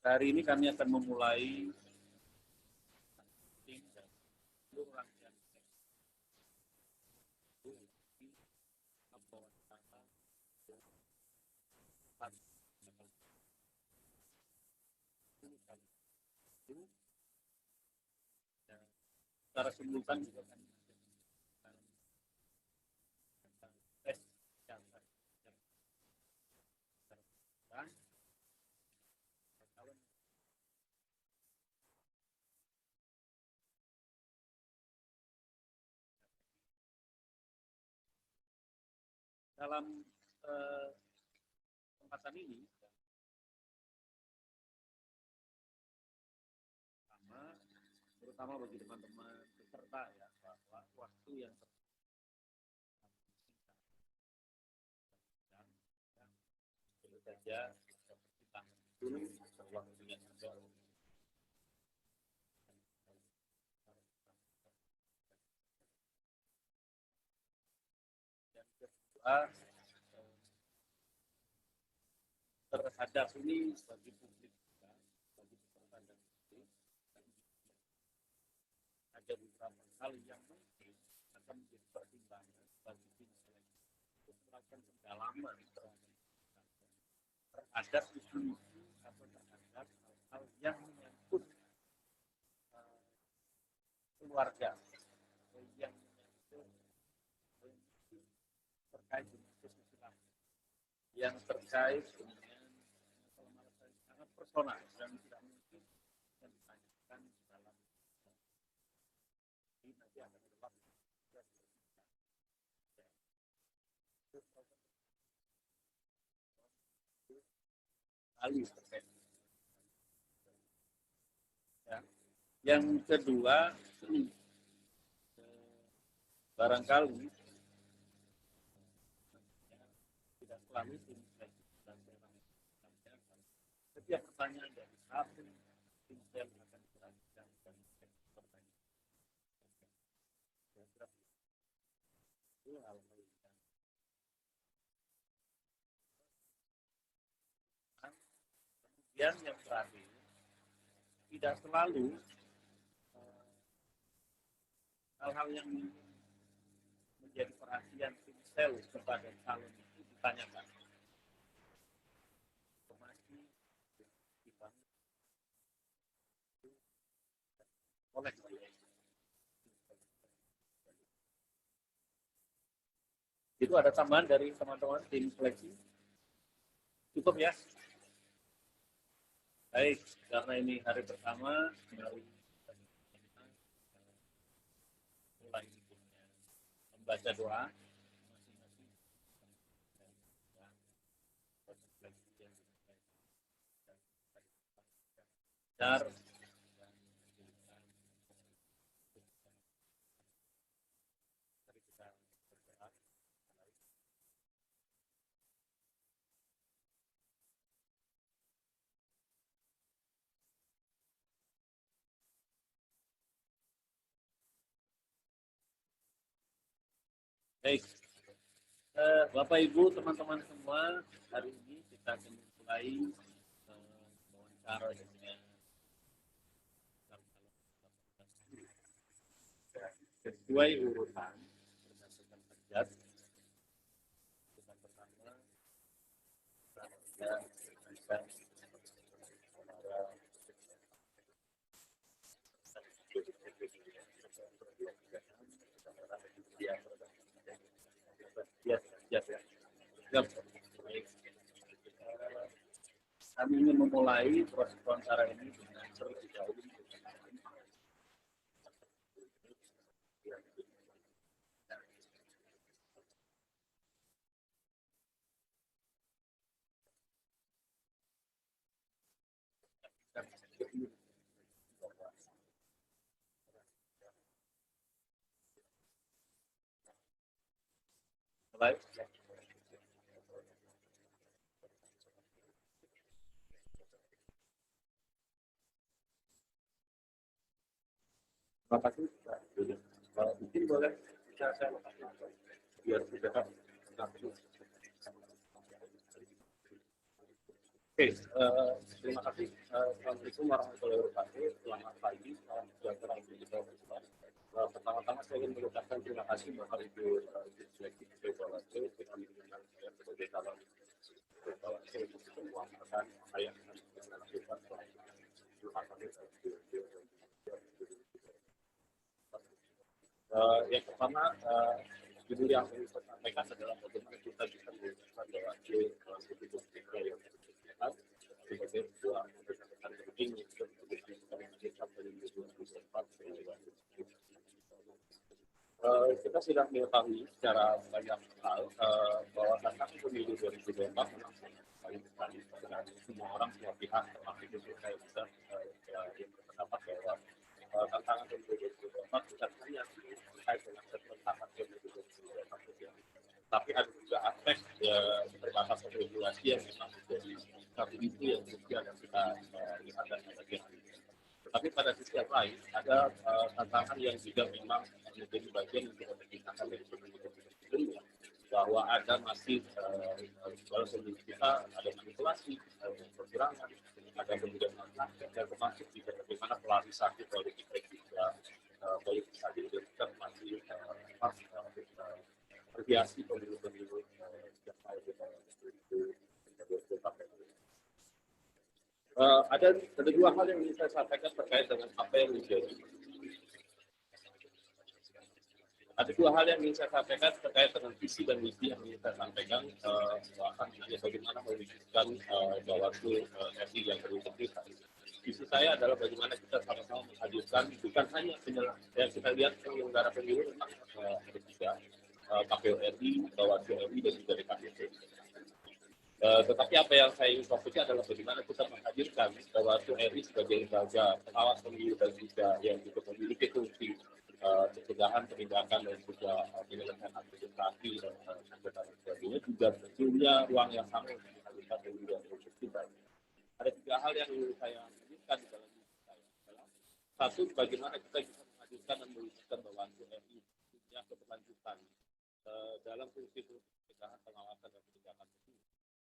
Hari ini kami akan memulai secara simultan juga kan tes yang dalam kesempatan ini terutama bagi teman-teman peserta ya, bahwa waktu yang tentu saja kita dulu waktu yang ada. Yang kedua, terhadap ini bagi publik kita, bagi peserta dan publik, ada beberapa hal yang mungkin akan menjadi pertimbangan bagi tim seleksi untuk melakukan pendalaman terhadap isu-isu atau terhadap hal-hal yang menyangkut keluarga, yang menyangkut terkait dengan kesusilaan, yang terkait dengan sangat personal dan tidak mungkin yang ditanyakan dalam ini nanti akan berlaku kali terkait. Ya. Yang kedua, barangkali tidak selalu tim seleksi dan setiap pertanyaan dari satu tim seleksi akan dilanjutkan dan pertanyaan. Itu hal kemudian yang terakhir, tidak selalu hal-hal yang menjadi perhatian tim sel kepada calon itu ditanyakan. Informasi dibangun oleh itu ada tambahan dari teman-teman tim seleksi. Cukup ya? Baik, karena ini hari pertama, mari mulai membaca doa dan baik, Bapak Ibu, teman-teman semua, hari ini kita akan mulai wawancara dengan sesuai urutan berdasarkan hajat. Yang pertama, kami ingin memulai proses wawancara ini dengan terlebih dahulu mulai. Terima kasih. Mungkin boleh saya biar kita langsung. Oke, terima kasih. Assalamualaikum warahmatullahi wabarakatuh. Selamat pagi, salam sejahtera untuk kita semua. Pertama-tama saya ingin mengucapkan terima kasih Bapak Ibu Direktur Bawaslu telah mengenal saya sebagai calon Bawaslu untuk semua rekan saya yang melakukan yang pertama, judul yang ingin saya sampaikan adalah bagaimana kita bisa mewujudkan Bawaslu sebagai lembaga yang berkelanjutan sebagai sebuah kebijakan penting untuk menghadirkan pemilu 2024 kita sudah mengetahui secara banyak hal bahwa tentang pemilu 2024 memang paling sekali sebenarnya semua orang, semua pihak, termasuk itu saya bisa yang berpendapat bahwa tantangan pemilu 2024 bukan hanya terkait dengan penetapan pemilu 2024 saja, tapi ada juga aspek keterbatasan regulasi yang memang menjadi satu isu yang krusial yang kita lihat dan bagian ini. Tapi pada sisi yang lain ada tantangan yang juga memang menjadi bagian yang kita perbincangkan dari sebelumnya, bahwa ada masih kalau sebelum kita ada manipulasi, kecurangan, ada kemudian praktek dan termasuk juga bagaimana polarisasi politik dan juga politisasi kita masih terbiasi pemilu-pemilu yang lain ada dua hal yang ingin saya sampaikan terkait dengan apa yang menjadi. Ada dua hal yang ingin saya sampaikan terkait dengan visi dan misi yang ingin saya sampaikan akan hanya bagaimana mewujudkan Bawaslu RI yang berintegritas. Visi saya adalah bagaimana kita sama-sama menghadirkan bukan hanya yang kita lihat penyelenggara pemilu memang ada tiga, KPU RI, Bawaslu RI dan juga DKPP. Tetapi apa yang saya ingin fokusnya adalah bagaimana kita menghadirkan Bawaslu RI sebagai lembaga pengawas pemilu dan juga yang juga memiliki fungsi pencegahan, penindakan dan juga penyelesaian administrasi dan sebagainya juga punya ruang yang sama untuk dihadirkan dan juga kita. Ada tiga hal yang ingin saya hadirkan di dalam diri saya adalah satu, bagaimana kita bisa menghadirkan dan mewujudkan Bawaslu RI punya keberlanjutan dalam fungsi-fungsi pencegahan, pengawasan dan penindakan pemilu.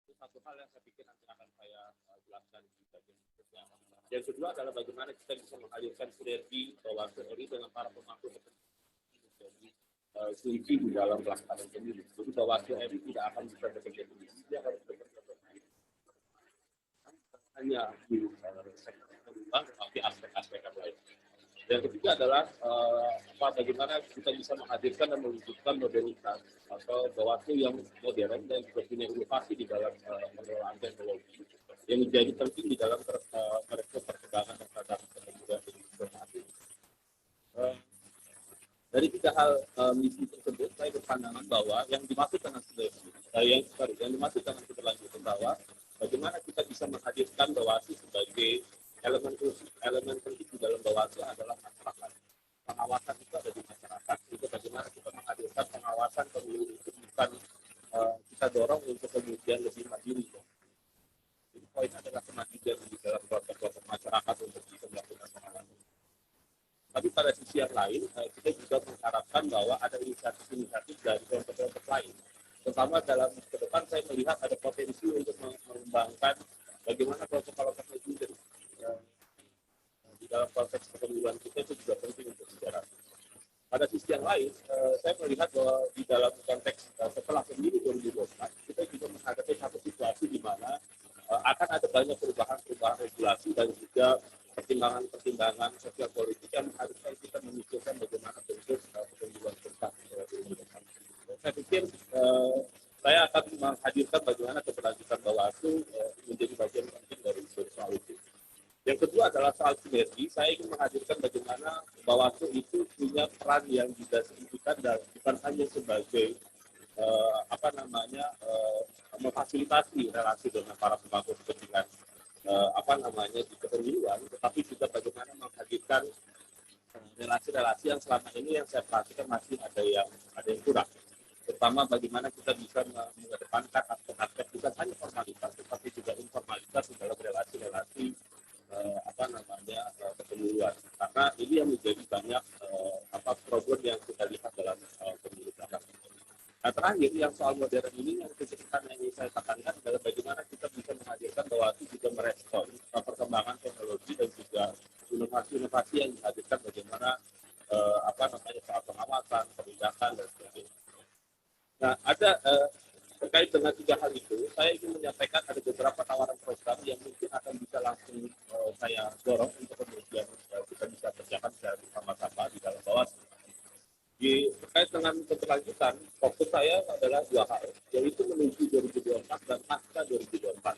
Itu satu hal yang saya pikir nanti akan saya jelaskan di bagian berikutnya. Yang kedua adalah bagaimana kita bisa menghadirkan sinergi Bawaslu RI dengan para pemangku kepentingan menjadi kunci di dalam pelaksanaan pemilu. Jadi Bawaslu RI tidak akan bisa bekerja sendiri, dia harus bekerja bersama. Hanya di sektor pemerintah, tetapi aspek-aspek yang lain. Yang ketiga adalah bagaimana kita bisa menghadirkan dan mewujudkan modernitas atau Bawaslu yang modern dan juga punya inovasi di dalam pengelolaan teknologi yang menjadi penting di dalam perkembangan terhadap kemudian informasi. Dari tiga hal misi tersebut, saya berpandangan bahwa yang dimaksud dengan yang dimaksud dengan keberlanjutan bahwa bagaimana kita bisa menghadirkan Bawaslu sebagai elemen penting di dalam Bawaslu adalah masyarakat. Pengawasan itu ada di masyarakat. Itu bagaimana kita menghadirkan pengawasan pemilu itu bukan kita dorong untuk kemudian lebih mandiri. Jadi poin adalah kemandirian di dalam kelompok masyarakat untuk bisa melakukan pengawasan. Tapi pada sisi yang lain, kita juga mengharapkan bahwa ada inisiatif-inisiatif dari kelompok-kelompok lain. Terutama dalam ke depan saya melihat ada potensi untuk mengembangkan bagaimana kelompok-kelompok itu di dalam konteks kepemiluan kita itu juga penting untuk bicara. Pada sisi yang lain, saya melihat bahwa di dalam konteks setelah pemilu 2024 kita juga menghadapi satu situasi di mana akan ada banyak perubahan regulasi dan juga pertimbangan sosial politik yang mengharuskan kita memikirkan bagaimana bentuk kepemiluan kita. Saya pikir saya akan menghadirkan bagaimana keberlanjutan Bawaslu menjadi bagian penting dari soal itu. Yang kedua adalah soal sinergi. Saya ingin menghadirkan bagaimana Bawaslu itu punya peran yang juga signifikan dan bukan hanya sebagai memfasilitasi relasi dengan para pemangku kepentingan di kepemiluan, tetapi juga bagaimana menghadirkan relasi-relasi yang selama ini yang saya perhatikan masih ada yang kurang. Terutama bagaimana kita bisa mengedepankan aspek-aspek bukan hanya formalitas, tetapi juga informalitas dalam relasi-relasi kepemiluan. Karena ini yang menjadi banyak problem yang kita lihat dalam pemilu belakang. Nah, terakhir yang soal modern ini yang kesulitan yang ingin saya tekankan adalah bagaimana kita bisa menghadirkan Bawaslu juga merespon perkembangan teknologi dan juga inovasi-inovasi yang dihadirkan bagaimana soal pengawasan, penindakan dan sebagainya. Nah, ada terkait dengan tiga hal itu, saya ingin menyampaikan ada beberapa tawaran program yang mungkin akan bisa langsung saya dorong untuk kemudian kita bisa kerjakan secara bersama-sama di dalam Bawaslu. Terkait dengan keberlanjutan, fokus saya adalah dua hal, yaitu menuju 2024 dan pasca 2024.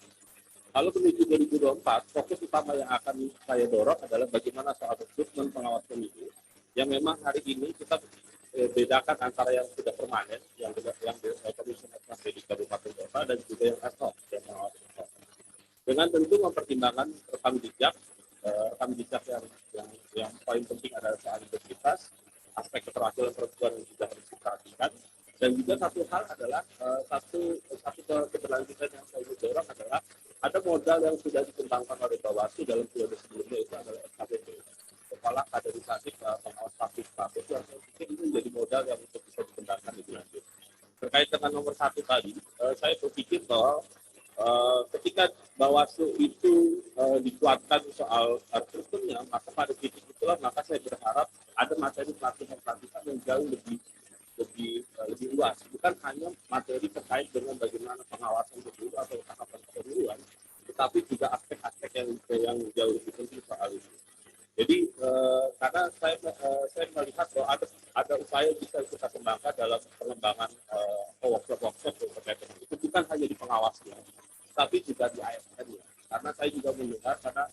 Kalau menuju 2024, fokus utama yang akan saya dorong adalah bagaimana soal rekrutmen pengawas pemilu, yang memang hari ini kita bedakan antara yang sudah permanen, yang komisioner sampai di kabupaten kota, dan juga yang ad hoc, yang pengawas ad hoc. Dengan tentu mempertimbangkan rekam jejak yang paling penting adalah soal integritas, aspek keterwakilan perempuan yang juga harus diperhatikan, dan juga satu hal adalah satu keberlanjutan yang saya dorong adalah ada modal yang sudah dikembangkan oleh Bawaslu dalam periode sebelumnya, itu adalah SKPP, kepala kaderisasi pengawas publik yang saya pikir ini menjadi modal yang untuk bisa dikembangkan lebih lanjut. Terkait dengan nomor satu tadi, saya berpikir bahwa ketika Bawaslu itu dikuatkan soal rekrutmennya, maka pada titik itulah maka saya berharap ada materi pelatihan yang jauh lebih luas, bukan hanya materi terkait dengan bagaimana pengawasan pemilu atau tahapan pemiluan, tetapi juga aspek-aspek yang jauh lebih penting soal itu. Jadi karena saya melihat bahwa ada upaya bisa kita kembangkan dalam pengembangan workshop terkait dengan itu, bukan hanya di pengawasnya, tapi juga di ASN-nya. Karena saya juga mendengar, karena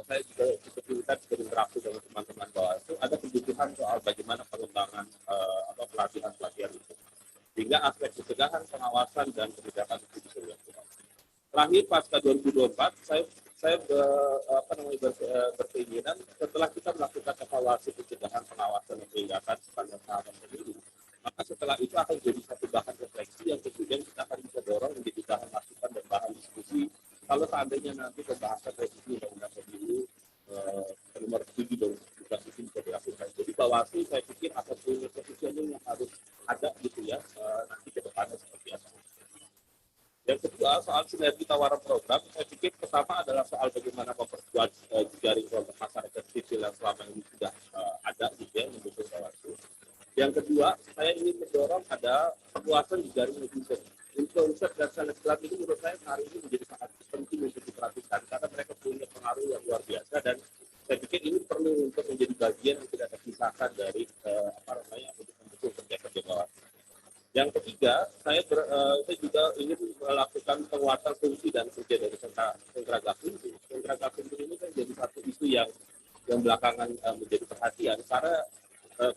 saya juga kesulitan berinteraksi dengan teman-teman Bawaslu, ada kebutuhan soal bagaimana pengembangan pelatihan itu, sehingga aspek pencegahan, pengawasan dan penindakan itu bisa dilakukan. Terakhir pasca 2024, saya berkeinginan setelah kita melakukan evaluasi pencegahan, pengawasan dan penindakan sepanjang tahapan pemilu, maka setelah itu akan jadi satu bahan refleksi yang kemudian kita akan bisa dorong menjadi bahan masukan dan bahan diskusi kalau seandainya nanti pembahasan revisi undang-undang pemilu nomor 7 dan juga itu bisa dilakukan. Jadi Bawaslu saya pikir akan punya positioning yang harus ada gitu ya nanti ke depannya seperti apa. Yang kedua, soal sinergi tawaran program, saya pikir pertama adalah soal bagaimana memperkuat jaring kelompok masyarakat sipil yang selama ini sudah ada gitu ya mendukung Bawaslu. Yang kedua, saya ingin mendorong ada perluasan di jaring netizen. Influencer dan selebgram ini menurut saya hari ini menjadi sangat penting untuk diperhatikan karena mereka punya pengaruh yang luar biasa, dan saya pikir ini perlu untuk menjadi bagian yang tidak terpisahkan dari untuk mendukung kerja-kerja Bawaslu. Yang ketiga, saya juga ingin melakukan penguatan fungsi dan kerja dari sentra Gakumdu. Sentra Gakumdu ini kan jadi satu isu yang belakangan menjadi perhatian karena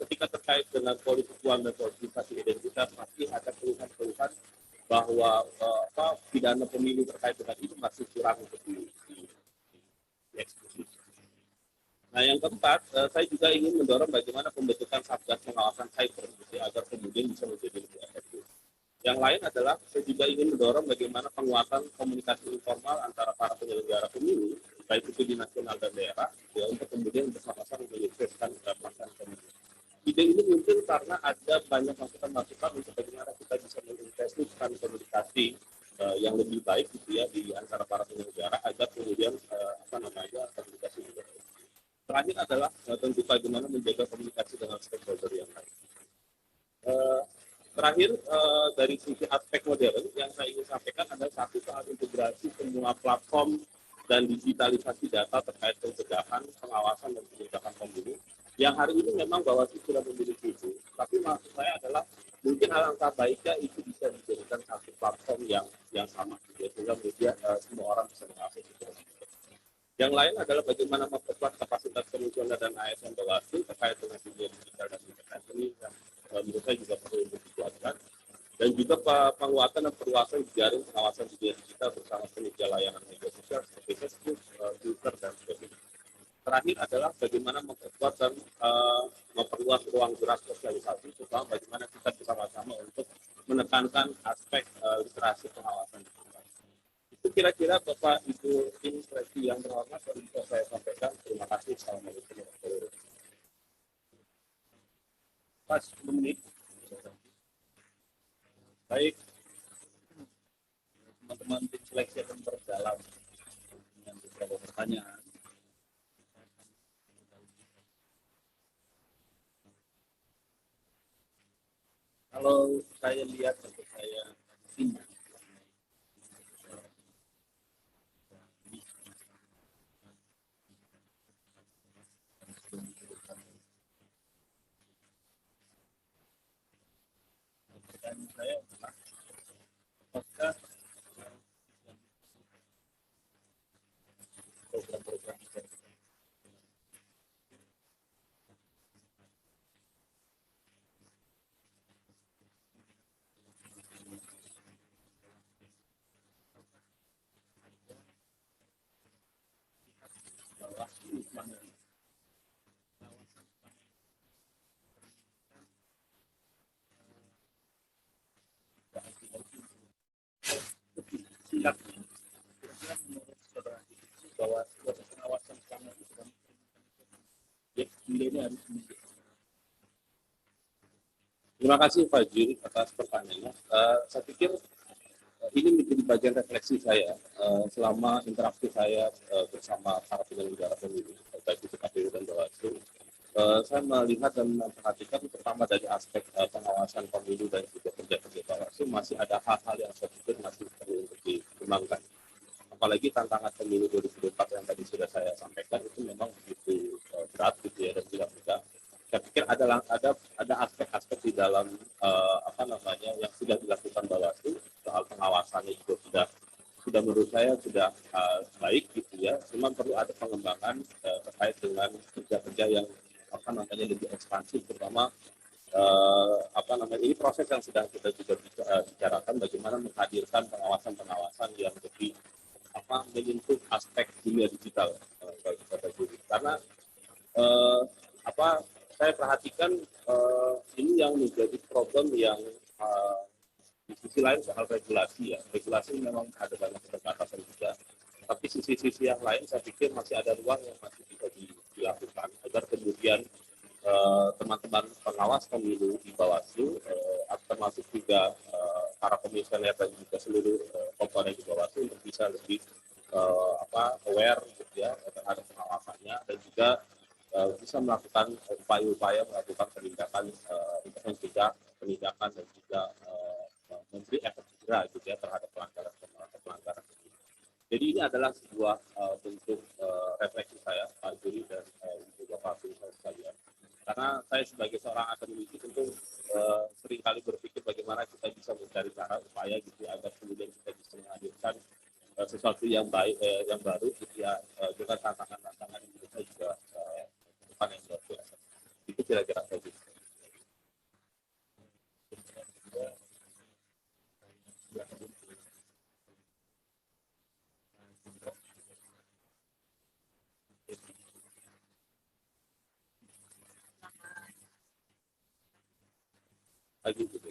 ketika terkait dengan politik uang dan politisasi identitas pasti ada keluhan-keluhan bahwa pidana pemilu terkait dengan itu masih kurang untuk dieksekusi. Nah, yang keempat, saya juga ingin mendorong bagaimana pembentukan satgas pengawasan cyber agar kemudian bisa menjadi lebih efektif. Yang lain adalah saya juga ingin mendorong bagaimana penguatan komunikasi informal antara para penyelenggara pemilu, baik itu di nasional dan daerah, ya, untuk kemudian bersama-sama menyukseskan pelaksanaan pemilu. Ide ini muncul karena ada banyak masukan-masukan untuk bagaimana kita bisa mengintensifkan komunikasi yang lebih baik gitu ya di antara para penyelenggara agar kemudian komunikasi juga. Terakhir adalah tentu bagaimana menjaga komunikasi dengan stakeholder yang lain. Terakhir dari sisi aspek modern yang saya ingin sampaikan adalah satu soal integrasi semua platform dan digitalisasi data terkait pencegahan, pengawasan dan penindakan pemilu. Yang hari ini memang Bawaslu sudah memiliki itu, tapi maksud saya adalah mungkin alangkah baiknya itu bisa dijadikan satu platform yang sama, sehingga kemudian semua orang bisa mengakses itu. Yang lain adalah bagaimana memperkuat kapasitas komisioner dan ASN Bawaslu terkait dengan dunia digital dan internet ini yang menurut saya juga perlu untuk dikuatkan, dan juga penguatan dan perluasan jaring pengawasan dunia digital bersama penyedia layanan media sosial seperti Facebook, Twitter dan sebagainya. Terakhir adalah bagaimana memperkuat dan memperluas ruang gerak sosialisasi, terutama bagaimana kita bersama-sama untuk menekankan aspek literasi pengawasan digital. Itu kira-kira Bapak Ibu Inspeksi yang terhormat yang bisa saya sampaikan. Terima kasih. Assalamualaikum warahmatullahi wabarakatuh. Pas 10 menit. Baik. teman-teman tim seleksi akan berjalan dengan beberapa pertanyaan. Kalau saya lihat atau saya simak, dan saya apakah program-program silat menurut saudara bahwa proses pengawasan selama itu ini harus. Terima kasih Fajri atas pertanyaannya. Saya pikir ini menjadi bagian refleksi saya selama interaksi saya bersama para penyelenggara pemilu, baik itu KPU dan Bawaslu. Saya melihat dan memperhatikan pertama dari aspek pengawasan pemilu dan juga kerja-kerja Bawaslu masih ada hal-hal yang saya pikir masih perlu untuk dikembangkan. Apalagi tantangan pemilu 2024 yang tadi sudah saya sampaikan itu memang begitu berat gitu ya, dan tidak mudah. Saya pikir ada aspek-aspek di dalam yang sudah dilakukan Bawaslu soal pengawasannya juga sudah menurut saya sudah baik gitu ya. Cuma perlu ada pengembangan terkait dengan kerja-kerja yang lebih ekspansif, terutama ini proses yang sedang kita juga bicarakan bagaimana menghadirkan pengawasan yang lebih menyentuh aspek dunia digital bagi kita guru. Karena saya perhatikan ini yang menjadi problem yang di sisi lain soal regulasi ya. Regulasi memang ada banyak keterbatasan juga. Tapi sisi-sisi yang lain saya pikir masih ada ruang yang masih bisa dilakukan agar kemudian teman-teman pengawas pemilu di Bawaslu, termasuk juga para komisioner dan juga seluruh komponen di Bawaslu untuk bisa lebih aware gitu ya terhadap pengawasannya, dan juga bisa melakukan upaya-upaya melakukan penindakan dan juga memberi efek jerah gitu ya terhadap pelanggaran. Jadi ini adalah sebuah bentuk refleksi saya, Pak Juri dan juga Pak Firsa sekalian. Karena saya sebagai seorang akademisi tentu seringkali berpikir bagaimana kita bisa mencari cara upaya gitu agar kemudian kita bisa menghadirkan sesuatu yang baik, yang baru gitu ya, dengan tantangan-tantangan yang kita juga bukan yang luar biasa. Itu kira-kira saja. Lagi gitu.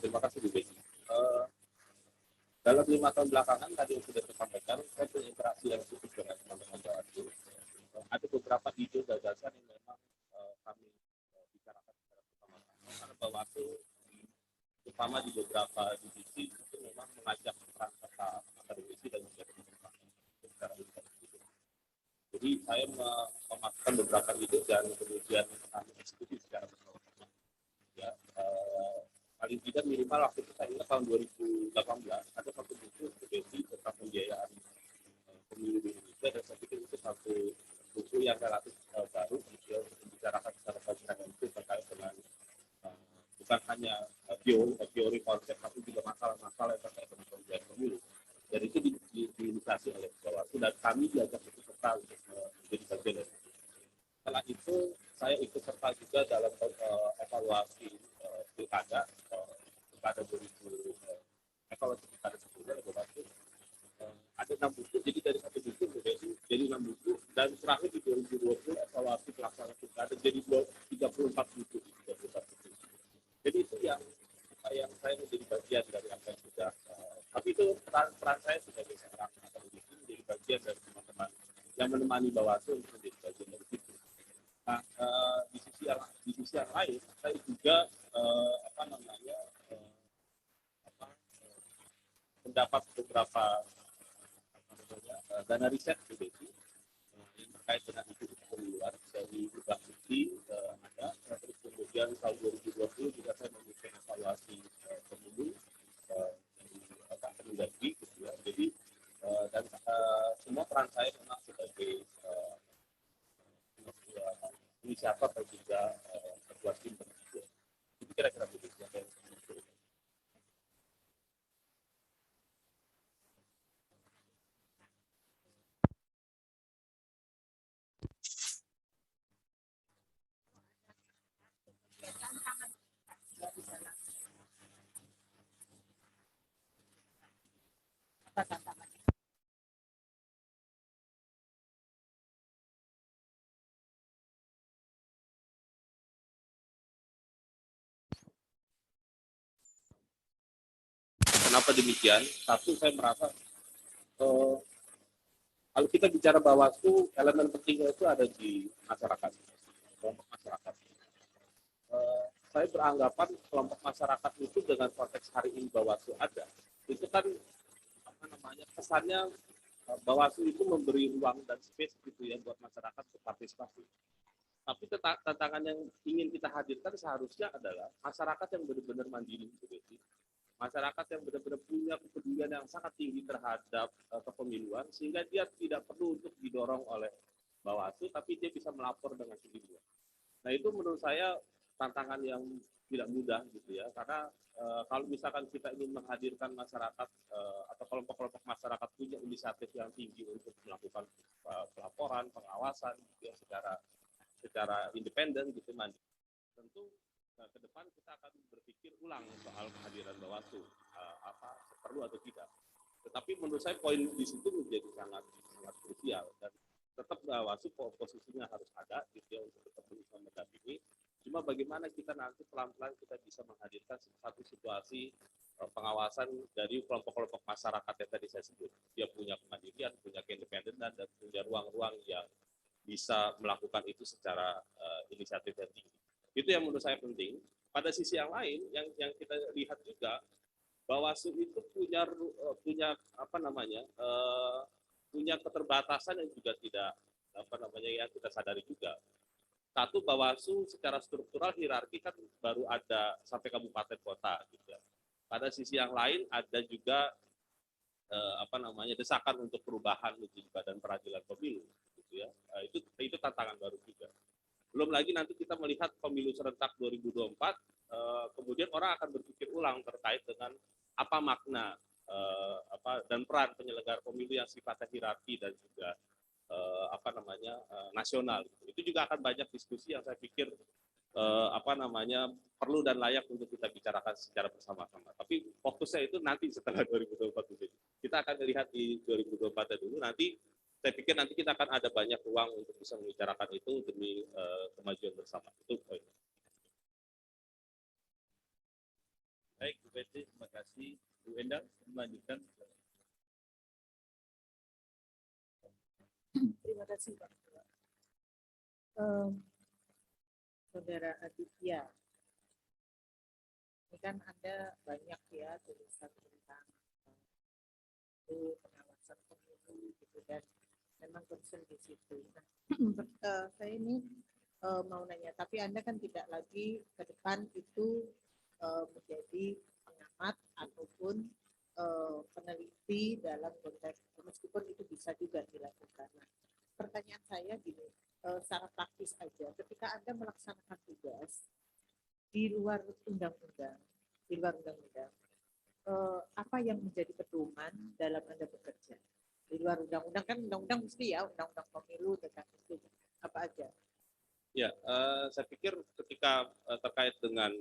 Terima kasih Bu Besi. Dalam 5 tahun belakangan tadi yang sudah disampaikan, saya berinteraksi yang cukup dengan teman-teman Bawaslu. Ada beberapa ide gagasan yang memang kami bicarakan secara bersama-sama. Karena Bawaslu, terutama di beberapa divisi, itu memang mengajak peran serta akademisi dan juga teman-teman secara intensif. Jadi saya memasukkan beberapa ide dan kemudian kami eksekusi secara bersama-sama. Ya, paling tidak minimal waktu itu saya ingat tahun 2018 ada satu buku berisi tentang pembiayaan pemilu di Indonesia, dan saya pikir itu satu buku yang relatif baru gitu, untuk membicarakan secara komprehensif terkait dengan bukan hanya teori konsep, tapi juga masalah-masalah yang terkait dengan pembiayaan pemilu. Dan itu diinisiasi oleh Bawaslu dan kami diajak ikut serta untuk menjadi bagian dari itu. Setelah itu saya ikut serta juga dalam evaluasi pilkada 2000 evaluasi pilkada sebelumnya ada 6 buku, jadi dari 1 buku jadi 6 buku, dan terakhir di 2020 evaluasi pelaksanaan pilkada jadi 34 buku. Jadi itu yang saya menjadi bagian dari apa yang sudah, tapi itu peran saya sebagai seorang akademisi menjadi bagian dari teman-teman yang menemani Bawaslu untuk menjadi bagian dari itu. Nah, di sisi yang lain, saya juga mendapat beberapa dana riset begitu yang terkait dengan isu pemiluan dari Ubah Bukti ada, terus kemudian tahun 2020 juga saya memberikan evaluasi pemilu dari Kemendagri gitu ya. Jadi dan semua peran saya memang sebagai inisiator dan juga ketua tim berikutnya. Itu kira-kira begitu. Kenapa demikian? Satu, saya merasa kalau kita bicara Bawaslu, elemen pentingnya itu ada di masyarakat, kelompok masyarakat. Saya beranggapan kelompok masyarakat itu dengan konteks hari ini Bawaslu ada, itu kan kesannya Bawaslu itu memberi ruang dan space gitu ya buat masyarakat berpartisipasi. Tapi tantangan yang ingin kita hadirkan seharusnya adalah masyarakat yang benar-benar mandiri, masyarakat yang benar-benar punya kepedulian yang sangat tinggi terhadap kepemiluan, sehingga dia tidak perlu untuk didorong oleh Bawaslu, tapi dia bisa melapor dengan sendirinya. Nah, itu menurut saya tantangan yang tidak mudah gitu ya, karena kalau misalkan kita ingin menghadirkan masyarakat atau kelompok-kelompok masyarakat punya inisiatif yang tinggi untuk melakukan pelaporan, pengawasan gitu ya, secara independen gitu, tentu ke depan kita akan berpikir ulang soal kehadiran Bawaslu, perlu atau tidak. Tetapi menurut saya poin di situ menjadi sangat krusial, dan tetap Bawaslu posisinya harus ada gitu ya, untuk tetap bisa mendampingi. Cuma bagaimana kita nanti pelan-pelan kita bisa menghadirkan satu situasi pengawasan dari kelompok-kelompok masyarakat yang tadi saya sebut. Dia punya kemandirian, punya keindependenan, dan punya ruang-ruang yang bisa melakukan itu secara inisiatif yang tinggi. Itu yang menurut saya penting. Pada sisi yang lain, yang kita lihat juga, Bawaslu itu punya punya keterbatasan yang juga tidak yang kita sadari juga. Satu, Bawaslu secara struktural hierarki kan baru ada sampai kabupaten kota gitu ya. Pada sisi yang lain ada juga desakan untuk perubahan di Badan Peradilan Pemilu gitu ya. Itu tantangan baru juga. Belum lagi nanti kita melihat pemilu serentak 2024, kemudian orang akan berpikir ulang terkait dengan apa makna dan peran penyelenggara pemilu yang sifatnya hierarki dan juga nasional. Itu juga akan banyak diskusi yang saya pikir perlu dan layak untuk kita bicarakan secara bersama-sama. Tapi fokusnya itu nanti setelah 2024 ini. Kita akan melihat di 2024 dulu, nanti saya pikir nanti kita akan ada banyak ruang untuk bisa membicarakan itu demi kemajuan bersama. Itu poin. Baik, Bu Betty, terima kasih. Bu Endang, melanjutkan. Terima kasih, Pak. Saudara Aditya, ini kan ada banyak ya tulisan tentang itu pengawasan pemilu gitu, dan memang concern di situ. Nah, saya ini mau nanya, tapi Anda kan tidak lagi ke depan itu menjadi pengamat ataupun peneliti dalam konteks, meskipun itu bisa juga dilakukan. Nah, pertanyaan saya gini, secara praktis aja, ketika Anda melaksanakan tugas di luar undang-undang, apa yang menjadi pedoman dalam Anda bekerja? Di luar undang-undang kan undang-undang mesti ya, undang-undang pemilu tentang itu apa aja? Ya, saya pikir ketika terkait dengan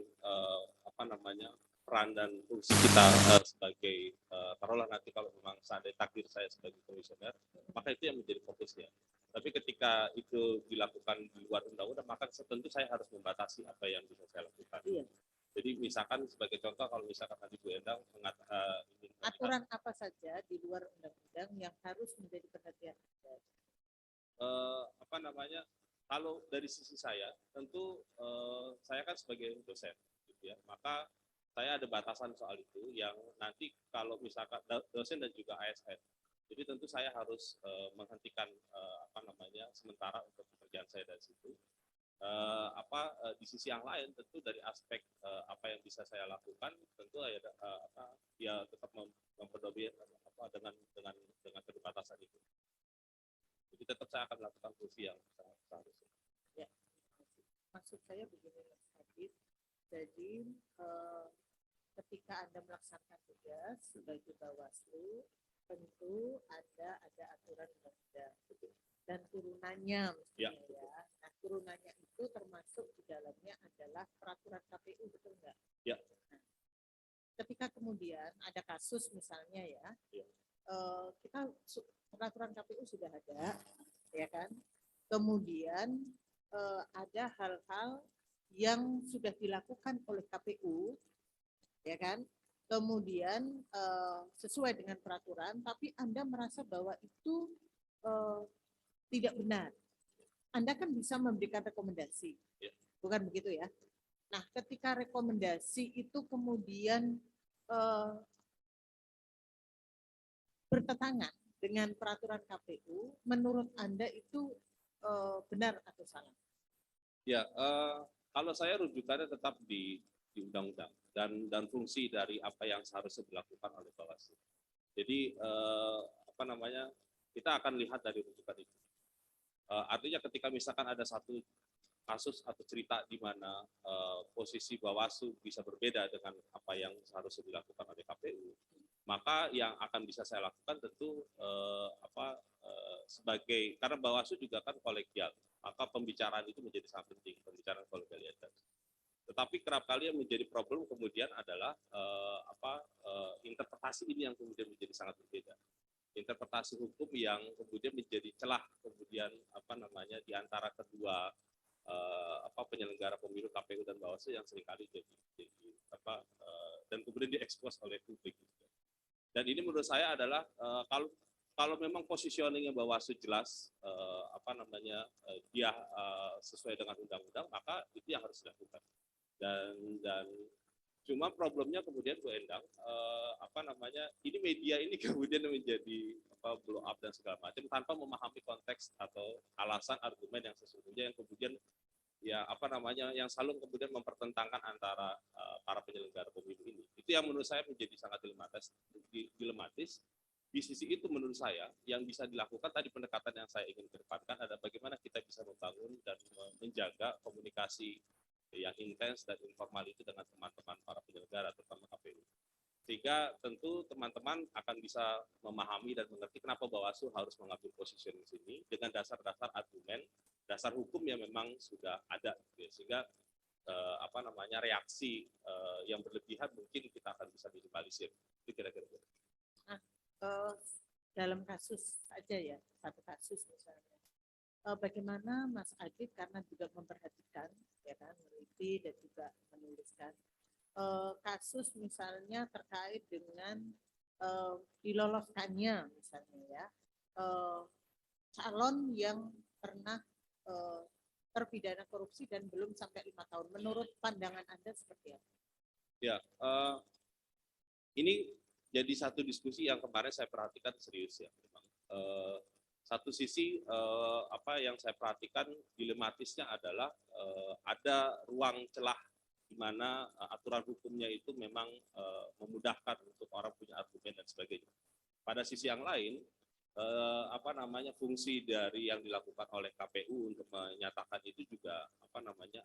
apa namanya peran dan fungsi kita sebagai taruhlah nanti kalau memang seandainya takdir saya sebagai komisioner, maka itu yang menjadi fokusnya. Tapi ketika itu dilakukan di luar undang-undang, maka tentu saya harus membatasi apa yang bisa saya lakukan. Iya. Jadi misalkan sebagai contoh, kalau misalkan tadi Bu Endang ingin Aturan apa saja di luar undang-undang yang harus menjadi perhatian Anda? apa namanya, kalau dari sisi saya, tentu saya kan sebagai dosen, gitu ya, maka saya ada batasan soal itu yang nanti kalau misalkan dosen dan juga ASN, jadi tentu saya harus menghentikan apa namanya sementara untuk pekerjaan saya dari situ. Di sisi yang lain tentu dari aspek apa yang bisa saya lakukan tentu ya tetap memperdobi dengan keterbatasan itu. Jadi tetap saya akan melakukan fungsi yang seharusnya. Ya, maksud saya begini Mas Adit. Jadi ketika Anda melaksanakan tugas sebagai Bawaslu, tentu ada aturan undang-undang dan turunannya mestinya ya. Nah, turunannya itu termasuk di dalamnya adalah peraturan KPU, betul nggak? Ya. Nah, ketika kemudian ada kasus misalnya ya, kita peraturan KPU sudah ada, ya kan? Kemudian ada hal-hal yang sudah dilakukan oleh KPU, ya kan? Kemudian sesuai dengan peraturan, tapi Anda merasa bahwa itu tidak benar. Anda kan bisa memberikan rekomendasi, bukan begitu ya? Nah, ketika rekomendasi itu kemudian bertentangan dengan peraturan KPU, menurut Anda itu benar atau salah? Ya, kalau saya rujukannya tetap di undang-undang dan fungsi dari apa yang seharusnya dilakukan oleh Bawaslu. Jadi apa namanya, kita akan lihat dari rujukan itu. Artinya ketika misalkan ada satu kasus atau cerita di mana posisi Bawaslu bisa berbeda dengan apa yang seharusnya dilakukan oleh KPU, maka yang akan bisa saya lakukan tentu sebagai, karena Bawaslu juga kan kolegial, maka pembicaraan itu menjadi sangat penting, pembicaraan kolegialitas. Tetapi kerap kali yang menjadi problem kemudian adalah interpretasi ini yang kemudian menjadi sangat berbeda. Interpretasi hukum yang kemudian menjadi celah kemudian di antara kedua penyelenggara pemilu KPU dan Bawaslu yang seringkali dan kemudian diekspos oleh publik. Dan ini menurut saya adalah kalau memang positioningnya Bawaslu jelas dia sesuai dengan undang-undang, maka itu yang harus dilakukan. Dan cuma problemnya kemudian Bu Endang ini media ini kemudian menjadi blow up dan segala macam tanpa memahami konteks atau alasan argumen yang sesungguhnya yang kemudian yang selalu kemudian mempertentangkan antara para penyelenggara pemilu ini. Itu yang menurut saya menjadi sangat dilematis. Di sisi itu menurut saya yang bisa dilakukan tadi pendekatan yang saya ingin kedepankan adalah bagaimana kita bisa membangun dan menjaga komunikasi yang intens dan informal itu dengan teman-teman para penyelenggara terutama KPU. Sehingga tentu teman-teman akan bisa memahami dan mengerti kenapa Bawaslu harus mengambil posisi di sini dengan dasar-dasar argumen, dasar hukum yang memang sudah ada, sehingga reaksi yang berlebihan mungkin kita akan bisa minimalisir. Itu kira-kira. Dalam kasus saja ya, satu kasus misalnya. Bagaimana Mas Adit karena juga memperhatikan, ya kan, meneliti dan juga menuliskan kasus misalnya terkait dengan diloloskannya misalnya ya calon yang pernah terpidana korupsi dan belum sampai 5 tahun. Menurut pandangan Anda seperti apa? Ya, ini jadi satu diskusi yang kemarin saya perhatikan serius ya. Satu sisi yang saya perhatikan dilematisnya adalah ada ruang celah di mana aturan hukumnya itu memang memudahkan untuk orang punya argumen dan sebagainya. Pada sisi yang lain, fungsi dari yang dilakukan oleh KPU untuk menyatakan itu juga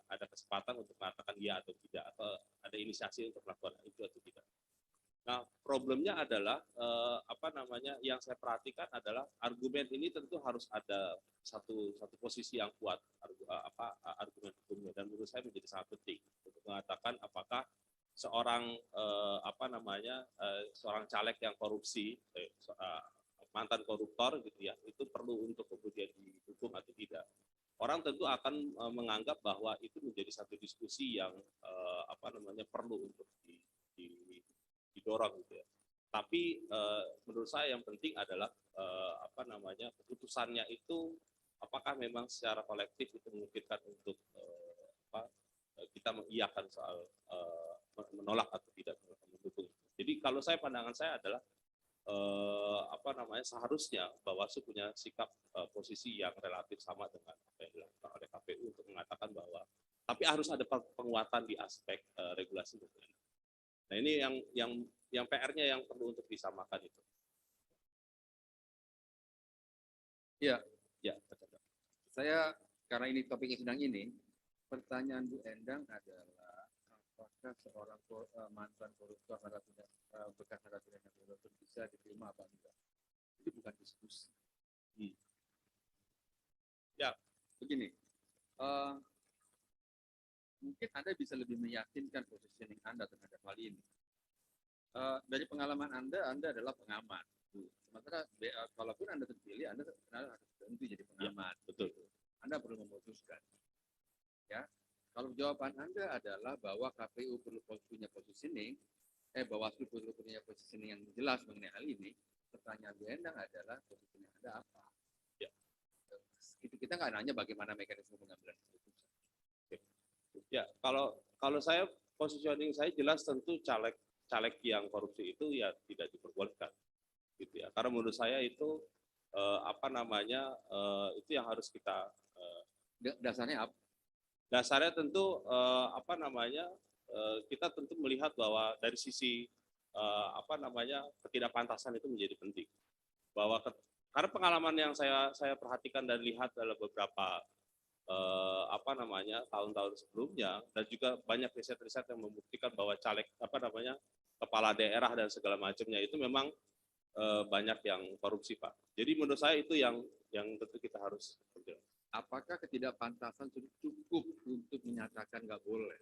ada kesempatan untuk mengatakan ya atau tidak, atau ada inisiasi untuk melakukan itu atau tidak. Nah, problemnya adalah apa namanya yang saya perhatikan adalah argumen ini tentu harus ada satu posisi yang kuat argumen hukumnya, dan menurut saya menjadi sangat penting untuk mengatakan apakah seorang seorang caleg yang korupsi mantan koruptor gitu ya, itu perlu untuk kemudian dihukum atau tidak. Orang tentu akan menganggap bahwa itu menjadi satu diskusi yang perlu untuk didorong gitu ya. Tapi menurut saya yang penting adalah keputusannya itu apakah memang secara kolektif itu memungkinkan untuk kita mengiyakan soal menolak atau tidak mendukung. Jadi kalau pandangan saya adalah seharusnya Bawaslu punya sikap posisi yang relatif sama dengan apa yang dilakukan oleh KPU untuk mengatakan bahwa tapi harus ada penguatan di aspek regulasi hukum. Nah, ini yang PR-nya yang perlu untuk disamakan itu. Ya, Ya, saya karena ini topik yang sedang ini, pertanyaan Bu Endang adalah apakah seorang mantan koruptor bekas narapidana koruptor bisa diterima apa enggak? Itu bukan diskusi. Ya, begini. Mungkin Anda bisa lebih meyakinkan positioning Anda terhadap hal ini. Dari pengalaman Anda adalah pengamat. Sementara kalaupun Anda terpilih, Anda harus berhenti jadi pengamat. Ya, betul. Anda perlu memutuskan. Ya, kalau jawaban Anda adalah bahwa KPU perlu punya positioning, Bawaslu perlu punya positioning yang jelas mengenai hal ini, pertanyaan Bu Endang adalah positioning Anda apa? Ya. Kita nggak nanya bagaimana mekanisme pengambilan keputusan. Ya, kalau saya positioning saya jelas tentu caleg yang korupsi itu ya tidak diperbolehkan, gitu ya. Karena menurut saya itu itu yang harus kita dasarnya apa? Dasarnya tentu kita tentu melihat bahwa dari sisi ketidakpantasan itu menjadi penting. Karena pengalaman yang saya perhatikan dan lihat dalam beberapa tahun-tahun sebelumnya, dan juga banyak riset-riset yang membuktikan bahwa caleg kepala daerah dan segala macamnya itu memang banyak yang korupsi, Pak. Jadi menurut saya itu yang tentu kita harus berjalan. Apakah ketidakpantasan sudah cukup untuk menyatakan nggak boleh?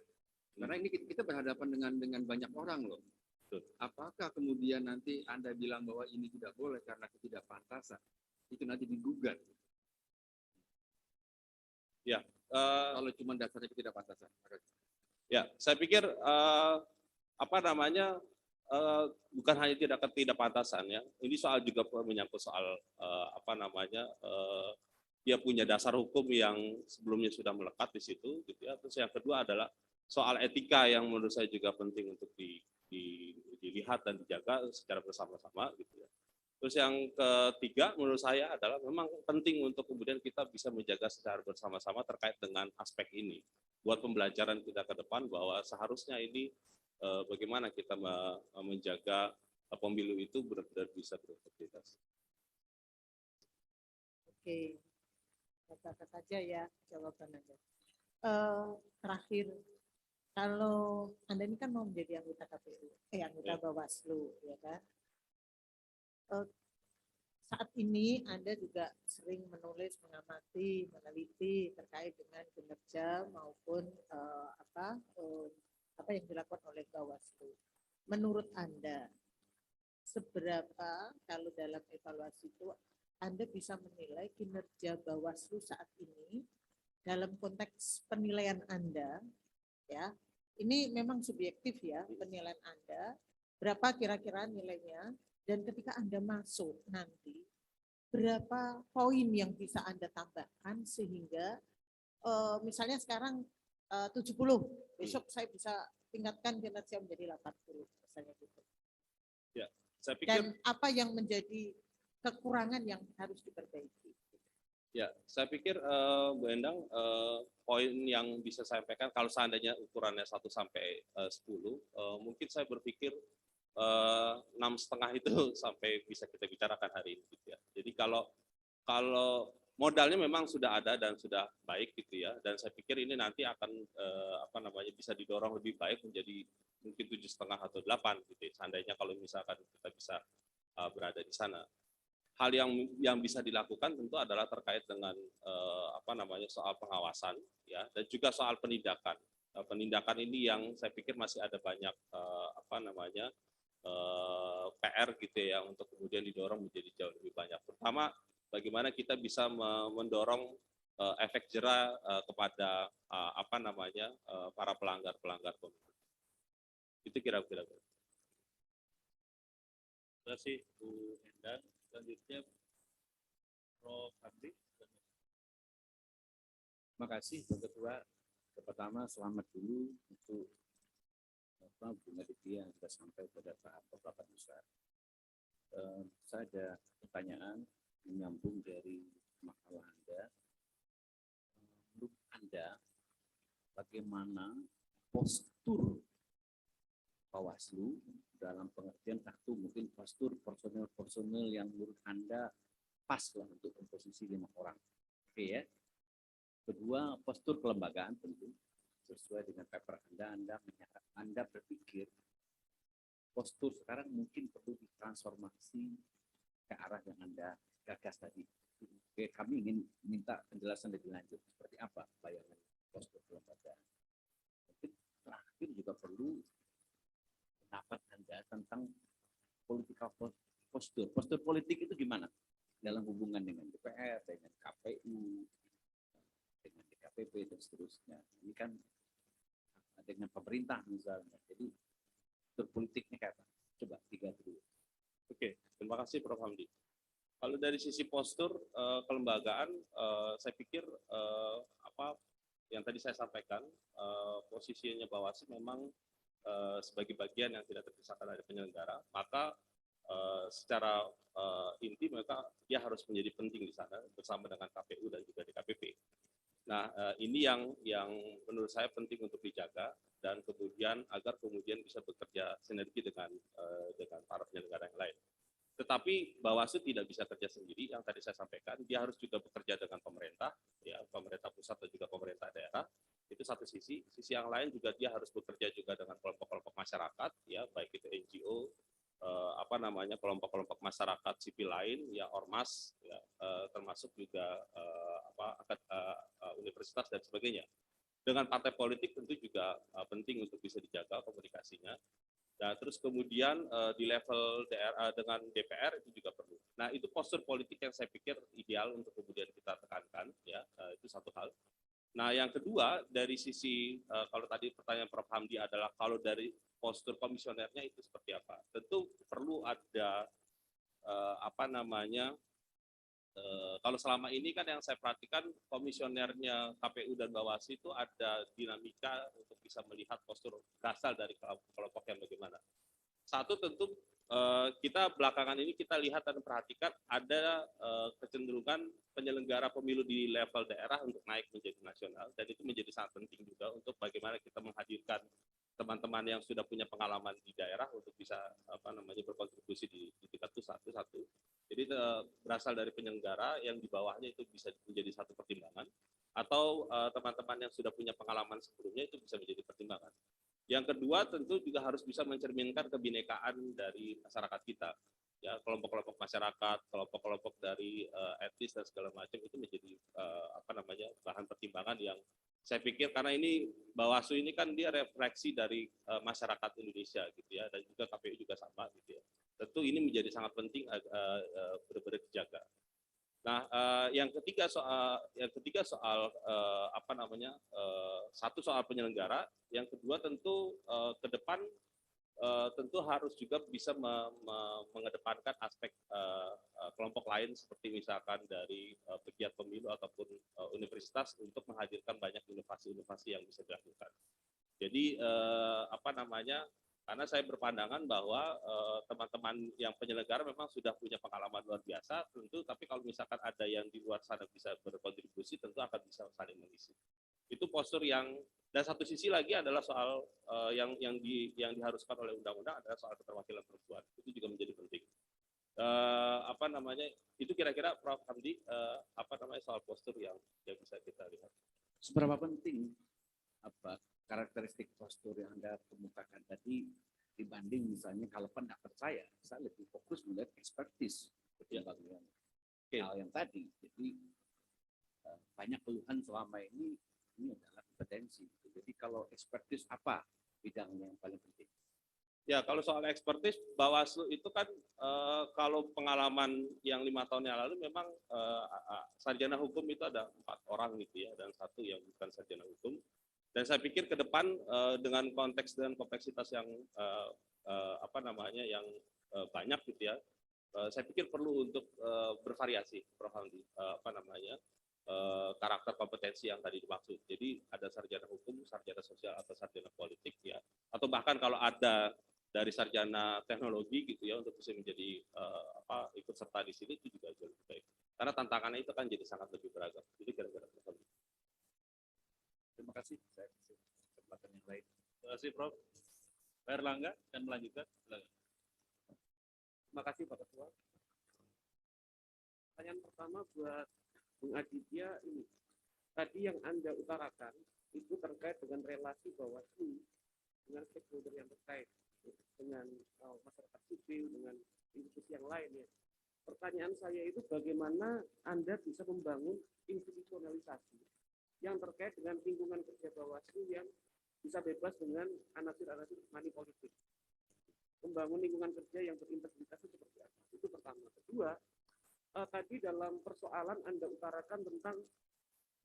Karena ini kita berhadapan dengan banyak orang loh. Apakah kemudian nanti Anda bilang bahwa ini tidak boleh karena ketidakpantasan, itu nanti digugat? Ya, kalau cuma dasarnya ketidakpantasan. Ya, saya pikir bukan hanya ketidakpantasan ya. Ini soal juga menyangkut soal dia punya dasar hukum yang sebelumnya sudah melekat di situ, gitu ya. Terus yang kedua adalah soal etika yang menurut saya juga penting untuk dilihat dan dijaga secara bersama-sama, gitu ya. Terus yang ketiga menurut saya adalah memang penting untuk kemudian kita bisa menjaga secara bersama-sama terkait dengan aspek ini. Buat pembelajaran kita ke depan bahwa seharusnya ini bagaimana kita menjaga pemilu itu benar-benar bisa berintegritas. Oke, kata-kata saja ya jawaban Anda. Terakhir, kalau Anda ini kan mau menjadi anggota KPU, anggota Bawaslu, ya kan? Saat ini Anda juga sering menulis, mengamati, meneliti terkait dengan kinerja maupun apa yang dilakukan oleh Bawaslu. Menurut Anda, seberapa kalau dalam evaluasi itu Anda bisa menilai kinerja Bawaslu saat ini dalam konteks penilaian Anda, ya? Ini memang subjektif ya penilaian Anda. Berapa kira-kira nilainya? Dan ketika Anda masuk nanti, berapa poin yang bisa Anda tambahkan sehingga misalnya sekarang 70, besok saya bisa tingkatkan kinerja menjadi 80, misalnya gitu. Ya, saya pikir. Dan apa yang menjadi kekurangan yang harus diperbaiki? Ya, saya pikir Bu Endang, poin yang bisa saya sampaikan kalau seandainya ukurannya 1 sampai 10, mungkin saya berpikir 6,5 itu sampai bisa kita bicarakan hari ini, gitu ya. Jadi kalau modalnya memang sudah ada dan sudah baik gitu ya, dan saya pikir ini nanti akan bisa didorong lebih baik menjadi mungkin 7,5 atau 8 gitu ya, seandainya kalau misalkan kita bisa berada di sana. Hal yang bisa dilakukan tentu adalah terkait dengan soal pengawasan ya, dan juga soal penindakan. Penindakan ini yang saya pikir masih ada banyak PR gitu ya, untuk kemudian didorong menjadi jauh lebih banyak. Pertama, bagaimana kita bisa mendorong efek jera kepada para pelanggar pemilu. Itu kira-kira. Terima kasih Bu Endan. Selanjutnya Prof. Hamdi. Terima kasih Bu Ketua. Pertama selamat dulu untuk Bu Naditya yang sudah sampai pada tahap Bapak Besar. Saya ada pertanyaan menyambung dari makalah Anda. Menurut Anda, bagaimana postur Bawaslu dalam pengertian satu mungkin postur personel yang menurut Anda pas lah untuk komposisi 5 orang. Oke ya. Kedua, postur kelembagaan tentu sesuai dengan paper Anda berpikir postur sekarang mungkin perlu ditransformasi ke arah yang Anda gagas tadi. Oke, kami ingin minta penjelasan lebih lanjut seperti apa bayangan postur kelembagaan. Mungkin terakhir juga perlu pendapat Anda tentang political postur. Postur politik itu gimana dalam hubungan dengan DPR, dengan KPU, dengan DKPP dan seterusnya. Ini kan dengan pemerintah misalnya. Jadi postur politiknya kayak apa? Coba 3 dulu. Oke, terima kasih Prof. Hamdi. Kalau dari sisi postur kelembagaan, saya pikir yang tadi saya sampaikan, posisinya Bawaslu memang sebagai bagian yang tidak terpisahkan dari penyelenggara, maka secara inti mereka dia harus menjadi penting di sana bersama dengan KPU dan juga DKPP. Nah, ini yang menurut saya penting untuk dijaga dan kemudian agar kemudian bisa bekerja sinergi dengan para penyelenggara yang lain. Tetapi Bawaslu tidak bisa kerja sendiri, yang tadi saya sampaikan, dia harus juga bekerja dengan pemerintah, ya, pemerintah pusat dan juga pemerintah daerah. Itu satu sisi. Sisi yang lain juga dia harus bekerja juga dengan kelompok-kelompok masyarakat, ya, baik itu NGO, kelompok-kelompok masyarakat sipil lain, ya, ormas, ya, termasuk juga universitas dan sebagainya. Dengan partai politik tentu juga penting untuk bisa dijaga komunikasinya. Nah, terus kemudian di level daerah dengan DPR itu juga perlu. Nah, itu postur politik yang saya pikir ideal untuk kemudian kita tekankan, ya, itu satu hal. Nah, yang kedua dari sisi kalau tadi pertanyaan Prof. Hamdi adalah kalau dari postur komisionernya itu seperti apa? Tentu perlu ada kalau selama ini kan yang saya perhatikan komisionernya KPU dan Bawaslu itu ada dinamika untuk bisa melihat postur berasal dari kelompok yang bagaimana. Satu tentu kita belakangan ini kita lihat dan perhatikan ada kecenderungan penyelenggara pemilu di level daerah untuk naik menjadi nasional, dan itu menjadi sangat penting juga untuk bagaimana kita menghadirkan teman-teman yang sudah punya pengalaman di daerah untuk bisa berkontribusi di tingkat pusat. Itu satu. Jadi berasal dari penyelenggara yang di bawahnya itu bisa menjadi satu pertimbangan, atau teman-teman yang sudah punya pengalaman sebelumnya itu bisa menjadi pertimbangan. Yang kedua tentu juga harus bisa mencerminkan kebinekaan dari masyarakat kita. Ya, kelompok-kelompok masyarakat, kelompok-kelompok dari etnis dan segala macam itu menjadi bahan pertimbangan yang saya pikir karena ini Bawaslu ini kan dia refleksi dari masyarakat Indonesia gitu ya, dan juga KPU juga sama gitu ya. Tentu ini menjadi sangat penting benar-benar dijaga. Nah, yang ketiga soal satu soal penyelenggara, yang kedua tentu ke depan tentu harus juga bisa mengedepankan aspek kelompok lain seperti misalkan dari pegiat pemilu ataupun universitas untuk menghadirkan banyak inovasi-inovasi yang bisa dilakukan. Jadi karena saya berpandangan bahwa teman-teman yang penyelenggara memang sudah punya pengalaman luar biasa tentu, tapi kalau misalkan ada yang di luar sana bisa berkontribusi tentu akan bisa saling mengisi. Itu postur yang, dan satu sisi lagi adalah soal yang diharuskan oleh undang-undang adalah soal keterwakilan perempuan. Itu juga menjadi penting. Apa namanya itu kira-kira Prof Hamdi apa namanya soal postur yang bisa kita lihat. Seberapa penting karakteristik postur yang Anda kemukakan tadi dibanding misalnya kalau pendapat saya lebih fokus melihat ekspertis ketimbang hal yang tadi. Jadi banyak keluhan selama ini adalah kompetensi. Jadi kalau ekspertis apa bidangnya yang paling penting? Ya, kalau soal ekspertis, Bawaslu itu kan kalau pengalaman yang 5 tahun yang lalu memang sarjana hukum itu ada 4 orang gitu ya, dan 1 yang bukan sarjana hukum. Dan saya pikir ke depan dengan konteks dan kompleksitas yang apa namanya yang banyak gitu ya, saya pikir perlu untuk bervariasi, Prof. Hamdi, apa namanya karakter kompetensi yang tadi dimaksud. Jadi ada sarjana hukum, sarjana sosial atau sarjana politik ya, atau bahkan kalau ada dari sarjana teknologi gitu ya untuk bisa menjadi ikut serta di sini itu juga jauh lebih baik. Karena tantangannya itu kan jadi sangat lebih beragam. Jadi kira-kira terima kasih. Saya kesempatan yang lain. Terima kasih Prof. Pak Erlangga dan melanjutkan. Terima kasih Pak Ketua. Pertanyaan pertama buat Bung Aditya ini. Tadi yang Anda utarakan itu terkait dengan relasi Bawaslu dengan stakeholder yang terkait dengan masyarakat sipil, dengan institusi yang lain ya. Pertanyaan saya itu bagaimana Anda bisa membangun institusionalisasi yang terkait dengan lingkungan kerja Bawaslu yang bisa bebas dengan anasir-anasir money politik. Membangun lingkungan kerja yang berintegritas itu seperti apa? Itu pertama. Kedua, tadi dalam persoalan Anda utarakan tentang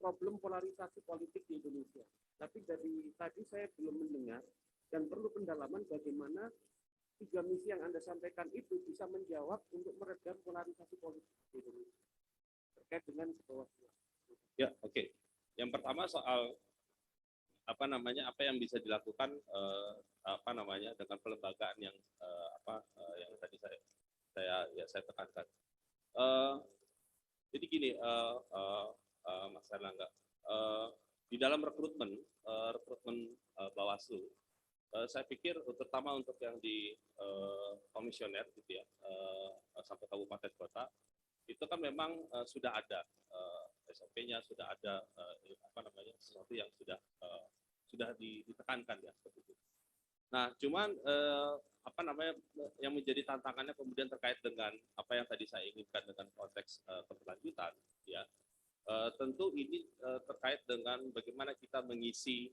problem polarisasi politik di Indonesia. Tapi dari tadi saya belum mendengar dan perlu pendalaman bagaimana 3 misi yang Anda sampaikan itu bisa menjawab untuk meredam polarisasi politik di Indonesia terkait dengan Bawaslu. Ya, oke. Yang pertama soal apa yang bisa dilakukan apa namanya dengan pelembagaan yang yang tadi saya tekankan. Jadi gini, Mas Erlangga, di dalam rekrutmen Bawaslu, saya pikir terutama untuk yang di komisioner gitu ya sampai kabupaten kota itu kan memang sudah ada SOP-nya, sudah ada sesuatu yang sudah ditekankan ya seperti itu. Nah, cuman yang menjadi tantangannya kemudian terkait dengan apa yang tadi saya inginkan dengan konteks keberlanjutan ya. Tentu ini terkait dengan bagaimana kita mengisi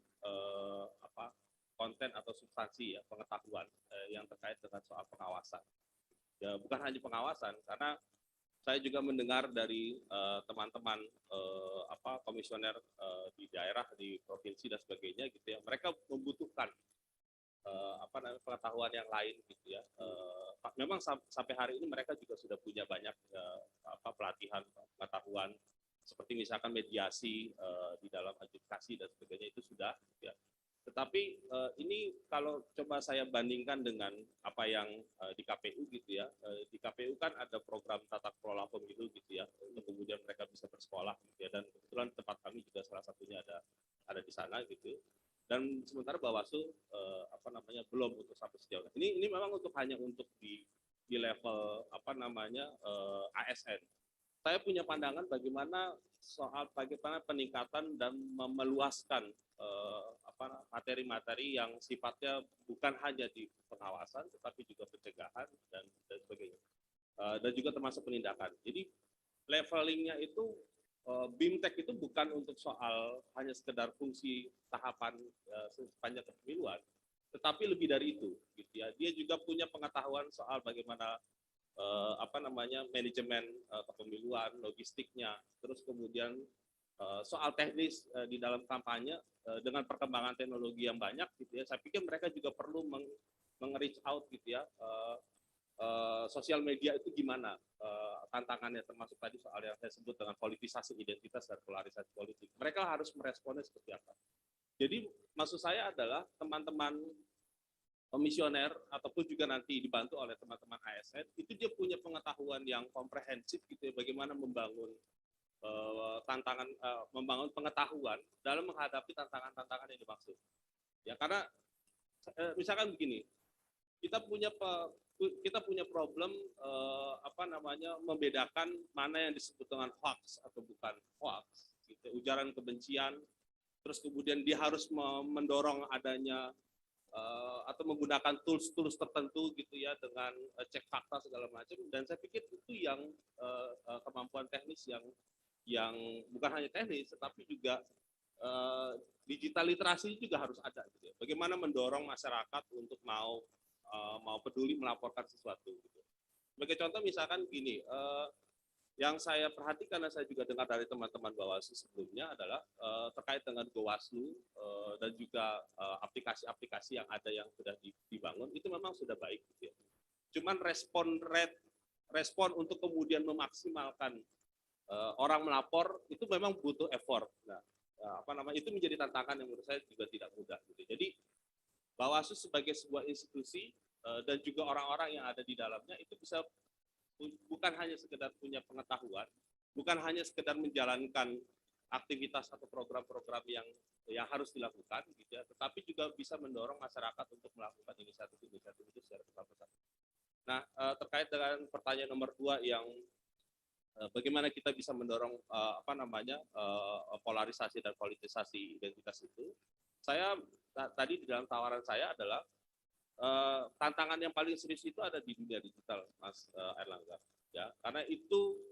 konten atau substansi ya pengetahuan yang terkait dengan soal pengawasan. Ya bukan hanya pengawasan, karena saya juga mendengar dari teman-teman komisioner di daerah, di provinsi dan sebagainya gitu ya. Mereka membutuhkan pengetahuan yang lain gitu ya. Memang sampai hari ini mereka juga sudah punya banyak pelatihan pengetahuan seperti misalkan mediasi di dalam adjudikasi dan sebagainya itu sudah ya. Tetapi ini kalau coba saya bandingkan dengan apa yang di KPU gitu ya, di KPU kan ada program tata kelola pemilu gitu ya, untuk kemudian mereka bisa bersekolah gitu ya, dan kebetulan tempat kami juga salah satunya ada di sana gitu. Dan sementara Bawaslu belum untuk sampai sejauh ini. Ini memang hanya untuk di level ASN. Saya punya pandangan bagaimana peningkatan dan meluaskan materi-materi yang sifatnya bukan hanya di pengawasan tetapi juga pencegahan dan sebagainya, dan juga termasuk penindakan. Jadi levelingnya itu BIMTEK itu bukan untuk soal hanya sekedar fungsi tahapan sepanjang kepemiluan, tetapi lebih dari itu gitu ya. Dia juga punya pengetahuan soal bagaimana manajemen kepemiluan, logistiknya, terus kemudian soal teknis di dalam kampanye dengan perkembangan teknologi yang banyak gitu ya. Saya pikir mereka juga perlu meng-reach out gitu ya, sosial media itu gimana tantangannya, termasuk tadi soal yang saya sebut dengan politisasi identitas dan polarisasi politik. Mereka harus meresponnya seperti apa. Jadi maksud saya adalah teman-teman komisioner ataupun juga nanti dibantu oleh teman-teman ASN itu dia punya pengetahuan yang komprehensif gitu ya, bagaimana membangun membangun pengetahuan dalam menghadapi tantangan-tantangan yang dimaksud. Ya karena misalkan begini, kita punya problem membedakan mana yang disebut dengan hoax atau bukan hoax, gitu. Ujaran kebencian, terus kemudian dia harus mendorong adanya atau menggunakan tools tertentu gitu ya dengan cek fakta segala macam, dan saya pikir itu yang kemampuan teknis yang bukan hanya teknis tetapi juga digital literasi juga harus ada gitu ya. Bagaimana mendorong masyarakat untuk mau peduli melaporkan sesuatu gitu. Sebagai contoh misalkan gini, yang saya perhatikan dan saya juga dengar dari teman-teman Bawaslu sebelumnya adalah terkait dengan Bawaslu dan juga aplikasi-aplikasi yang ada yang sudah dibangun itu memang sudah baik gitu ya. Cuman respon untuk kemudian memaksimalkan orang melapor itu memang butuh effort. Nah, itu menjadi tantangan yang menurut saya juga tidak mudah gitu. Jadi Bawaslu sebagai sebuah institusi dan juga orang-orang yang ada di dalamnya itu bisa bukan hanya sekedar punya pengetahuan, bukan hanya sekedar menjalankan aktivitas atau program-program yang harus dilakukan gitu ya, tetapi juga bisa mendorong masyarakat untuk melakukan inisiatif-inisiatif itu secara besar-besaran. Nah, terkait dengan pertanyaan nomor 2 yang bagaimana kita bisa mendorong polarisasi dan politisasi identitas itu, saya tadi di dalam tawaran saya adalah tantangan yang paling serius itu ada di dunia digital, Mas Erlangga. Ya, karena itu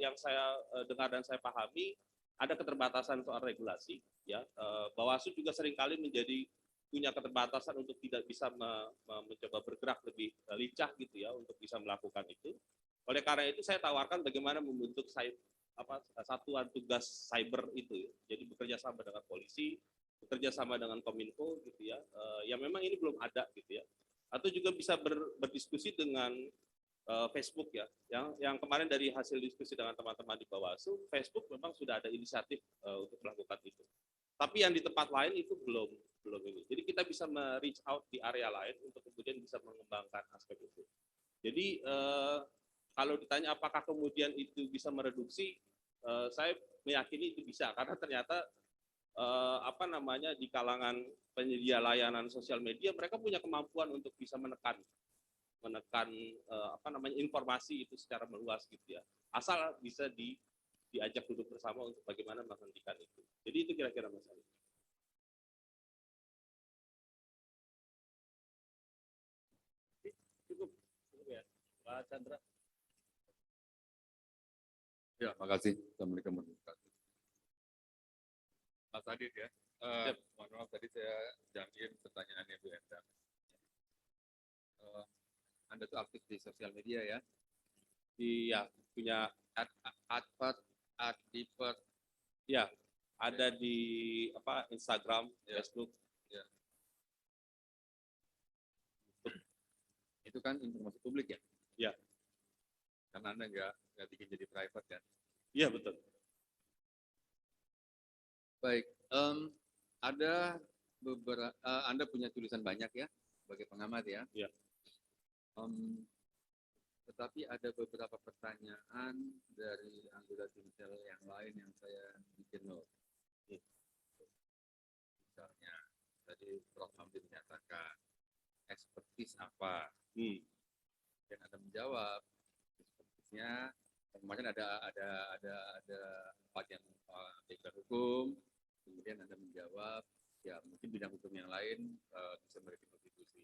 yang saya dengar dan saya pahami ada keterbatasan soal regulasi. Ya, Bawaslu juga seringkali punya keterbatasan untuk tidak bisa mencoba bergerak lebih lincah gitu ya untuk bisa melakukan itu. Oleh karena itu saya tawarkan bagaimana membentuk satuan tugas cyber itu, jadi bekerja sama dengan polisi, bekerja sama dengan Kominfo gitu ya, yang memang ini belum ada gitu ya, atau juga bisa berdiskusi dengan Facebook ya, yang kemarin dari hasil diskusi dengan teman-teman di Bawaslu, Facebook memang sudah ada inisiatif untuk melakukan itu, tapi yang di tempat lain itu belum ini, jadi kita bisa reach out di area lain untuk kemudian bisa mengembangkan aspek itu. Jadi kalau ditanya apakah kemudian itu bisa mereduksi, saya meyakini itu bisa, karena ternyata di kalangan penyedia layanan sosial media mereka punya kemampuan untuk bisa menekan informasi itu secara meluas gitu ya, asal bisa diajak duduk bersama untuk bagaimana menghentikan itu. Jadi itu kira-kira masalah. Cukup ya, Pak Chandra. Ya, makasih. Assalamualaikum warahmatullahi wabarakatuh. Mas Adit ya, mohon maaf tadi saya jangkin pertanyaannya Bu Endang. Anda tuh aktif di sosial media ya? Iya, punya Adipert, ya, ada di Instagram, ya. Facebook. Ya. Itu kan informasi publik ya? Ya. Karena Anda nggak bikin jadi private kan? Iya, betul. Baik, ada beberapa, Anda punya tulisan banyak ya, sebagai pengamat ya? Iya. Tetapi ada beberapa pertanyaan dari anggota timsel yang lain yang saya bikin note. Misalnya, tadi Prof. Hamdi menyatakan, ekspertis apa? Dan Anda menjawab, ekspertisnya kemarin ada 4 yang bidang hukum, kemudian Anda menjawab ya mungkin bidang hukum yang lain bisa memberikan kontribusi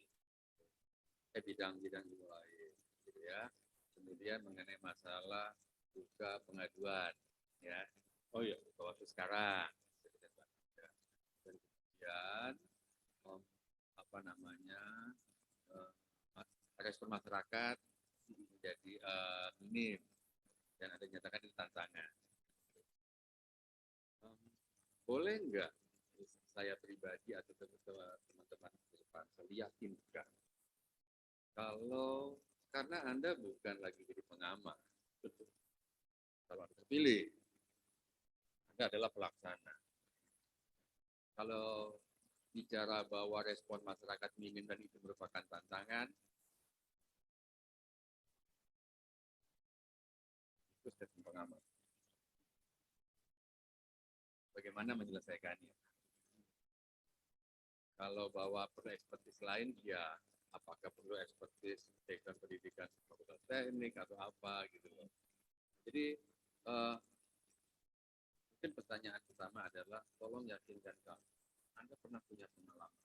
bidang yang lain gitu ya. Kemudian mengenai masalah buka pengaduan ya, Bawaslu sekarang, dan kemudian respon masyarakat menjadi minim dan ada nyatakan itu tantangan. Boleh nggak saya pribadi atau teman-teman Pansel yakinkan kalau karena Anda bukan lagi jadi pengamat, betul. Kalau Anda terpilih, Anda adalah pelaksana. Kalau bicara bahwa respon masyarakat minim dan itu merupakan tantangan, itu statement pengamat. Bagaimana menyelesaikannya? Kalau bahwa perlu ekspertis lain, ya apakah perlu ekspertis background pendidikan fakultas teknik atau apa gitu loh. Jadi mungkin pertanyaan pertama adalah tolong yakinkan kami, Anda pernah punya pengalaman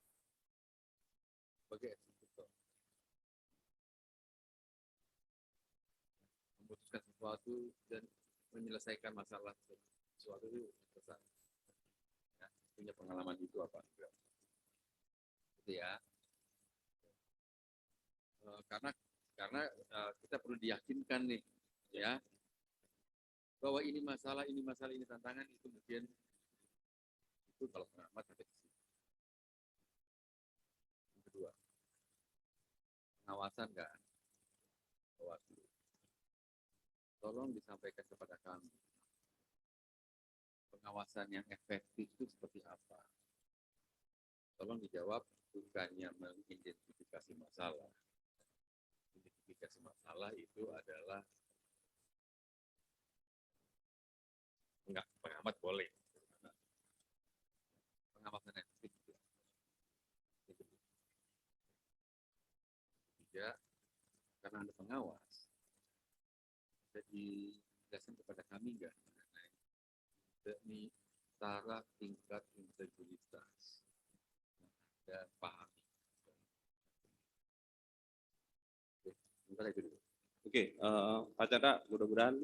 sebagai eksekutor memutuskan sesuatu dan menyelesaikan masalah sesuatu itu besar. Ya, punya pengalaman itu apa enggak? Gitu ya. Karena kita perlu diyakinkan nih, ya, bahwa ini masalah, ini tantangan, itu kemudian itu kalau pengamat ada di sini. Yang kedua, pengawasan kan, Bawaslu. Tolong disampaikan kepada kami, pengawasan yang efektif itu seperti apa? Tolong dijawab, bukannya mengidentifikasi masalah. Identifikasi masalah itu adalah enggak, pengamat boleh. Pengawasan efektif itu. Ketiga, karena Anda pengawas, bisa dijelaskan kepada kami enggak mengenai cara tingkat integritas yang Anda pahami. Oke, Pak Chandra, mudah-mudahan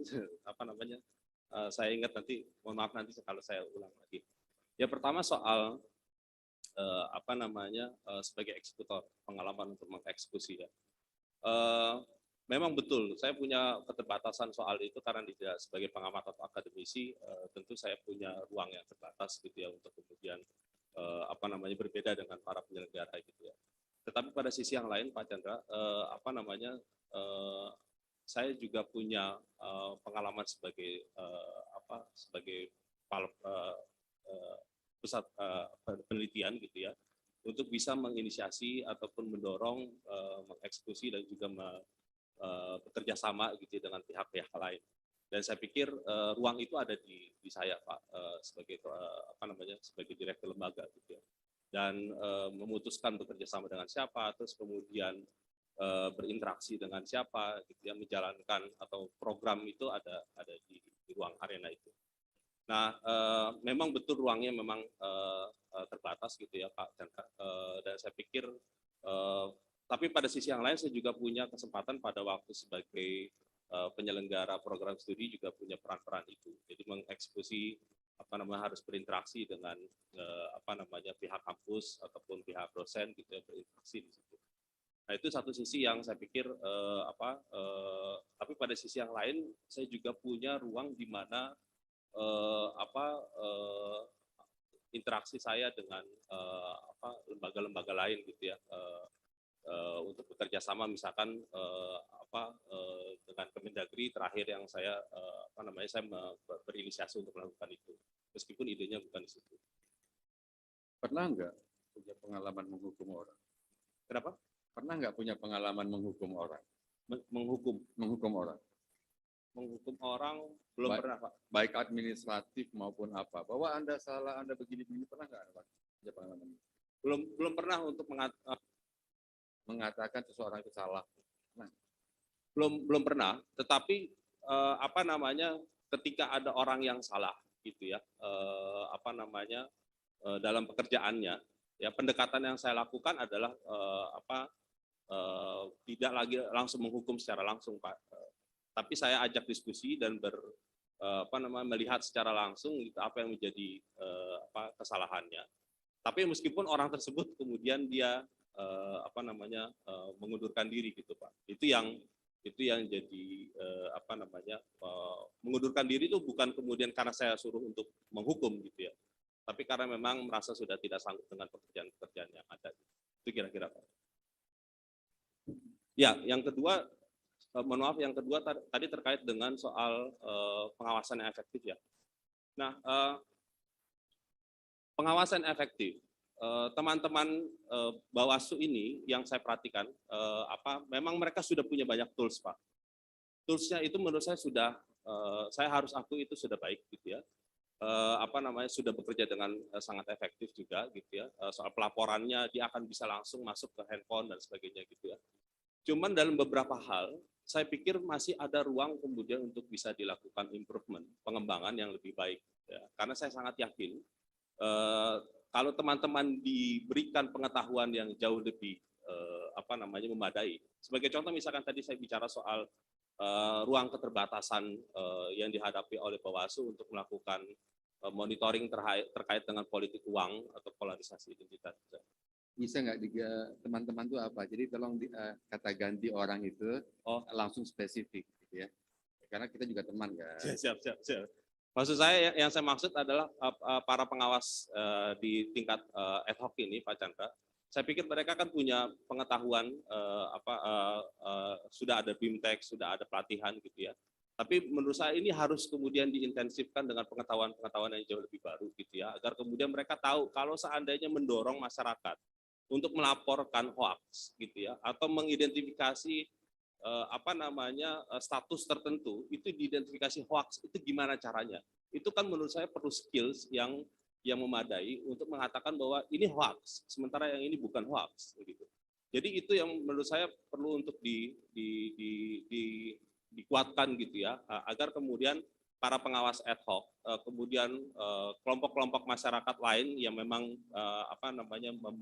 saya ingat nanti, mohon maaf nanti kalau saya ulang lagi. Ya pertama soal sebagai eksekutor, pengalaman untuk mengeksekusi ya. Memang betul, saya punya keterbatasan soal itu karena tidak sebagai pengamat atau akademisi, tentu saya punya ruang yang terbatas gitu ya untuk kemudian berbeda dengan para penyelenggara gitu ya. Tetapi pada sisi yang lain, Pak Chandra, saya juga punya pengalaman sebagai pusat penelitian gitu ya, untuk bisa menginisiasi ataupun mendorong mengeksekusi dan juga bekerja sama gitu dengan pihak-pihak lain. Dan saya pikir ruang itu ada di saya, Pak, sebagai sebagai direktur lembaga gitu ya. Dan memutuskan bekerja sama dengan siapa, terus kemudian berinteraksi dengan siapa, gitu ya, menjalankan atau program itu ada di ruang arena itu. Nah, memang betul ruangnya memang terbatas gitu ya, Pak Chandra. Dan saya pikir, tapi pada sisi yang lain saya juga punya kesempatan pada waktu sebagai penyelenggara program studi juga punya peran-peran itu. Jadi mengeksekusi harus berinteraksi dengan pihak kampus ataupun pihak dosen gitu ya, berinteraksi di situ. Nah, itu satu sisi yang saya pikir tapi pada sisi yang lain saya juga punya ruang di mana interaksi saya dengan lembaga-lembaga lain gitu ya, untuk bekerja sama misalkan dengan Kemendagri terakhir yang saya saya berinisiasi untuk melakukan itu, meskipun idenya bukan di situ. Pernah nggak punya pengalaman menghukum orang? Kenapa? Pernah nggak punya pengalaman menghukum orang? Menghukum orang? Menghukum orang belum pernah, Pak. Baik administratif maupun apa. Bahwa Anda salah, Anda begini-begini, pernah nggak punya pengalaman? Belum pernah untuk mengatakan seseorang itu salah. Nah, belum pernah. Tetapi ketika ada orang yang salah gitu ya, dalam pekerjaannya, ya pendekatan yang saya lakukan adalah tidak lagi langsung menghukum secara langsung, Pak. Tapi saya ajak diskusi dan melihat secara langsung gitu, apa yang menjadi kesalahannya. Tapi meskipun orang tersebut kemudian dia mengundurkan diri gitu, Pak. Itu yang jadi mengundurkan diri itu bukan kemudian karena saya suruh untuk menghukum gitu ya. Tapi karena memang merasa sudah tidak sanggup dengan pekerjaan-pekerjaan yang ada. Itu kira-kira, Pak. Ya, yang kedua, mohon maaf, yang kedua tadi terkait dengan soal pengawasan yang efektif ya. Nah, pengawasan efektif, teman-teman Bawaslu ini yang saya perhatikan, memang mereka sudah punya banyak tools, Pak. Toolsnya itu menurut saya sudah, saya harus akui itu sudah baik gitu ya. sudah bekerja dengan sangat efektif juga gitu ya. Soal pelaporannya dia akan bisa langsung masuk ke handphone dan sebagainya gitu ya. Cuman dalam beberapa hal saya pikir masih ada ruang kemudian untuk bisa dilakukan improvement, pengembangan yang lebih baik ya. Karena saya sangat yakin kalau teman-teman diberikan pengetahuan yang jauh lebih memadai. Sebagai contoh misalkan tadi saya bicara soal ruang keterbatasan yang dihadapi oleh Bawaslu untuk melakukan monitoring terkait dengan politik uang atau polarisasi identitas. Bisa nggak teman-teman tuh apa? Jadi tolong kata ganti orang itu langsung spesifik, gitu ya. Karena kita juga teman kan. Siap. Maksud saya yang saya maksud adalah para pengawas di tingkat ad hoc ini, Pak Chandra. Saya pikir mereka kan punya pengetahuan sudah ada BIMTEK, sudah ada pelatihan gitu ya. Tapi menurut saya ini harus kemudian diintensifkan dengan pengetahuan yang jauh lebih baru gitu ya, agar kemudian mereka tahu kalau seandainya mendorong masyarakat untuk melaporkan hoax gitu ya, atau mengidentifikasi status tertentu itu diidentifikasi hoax itu gimana caranya? Itu kan menurut saya perlu skills yang memadai untuk mengatakan bahwa ini hoax, sementara yang ini bukan hoax gitu. Jadi itu yang menurut saya perlu untuk dikuatkan gitu ya, agar kemudian para pengawas ad hoc, kemudian kelompok-kelompok masyarakat lain yang memang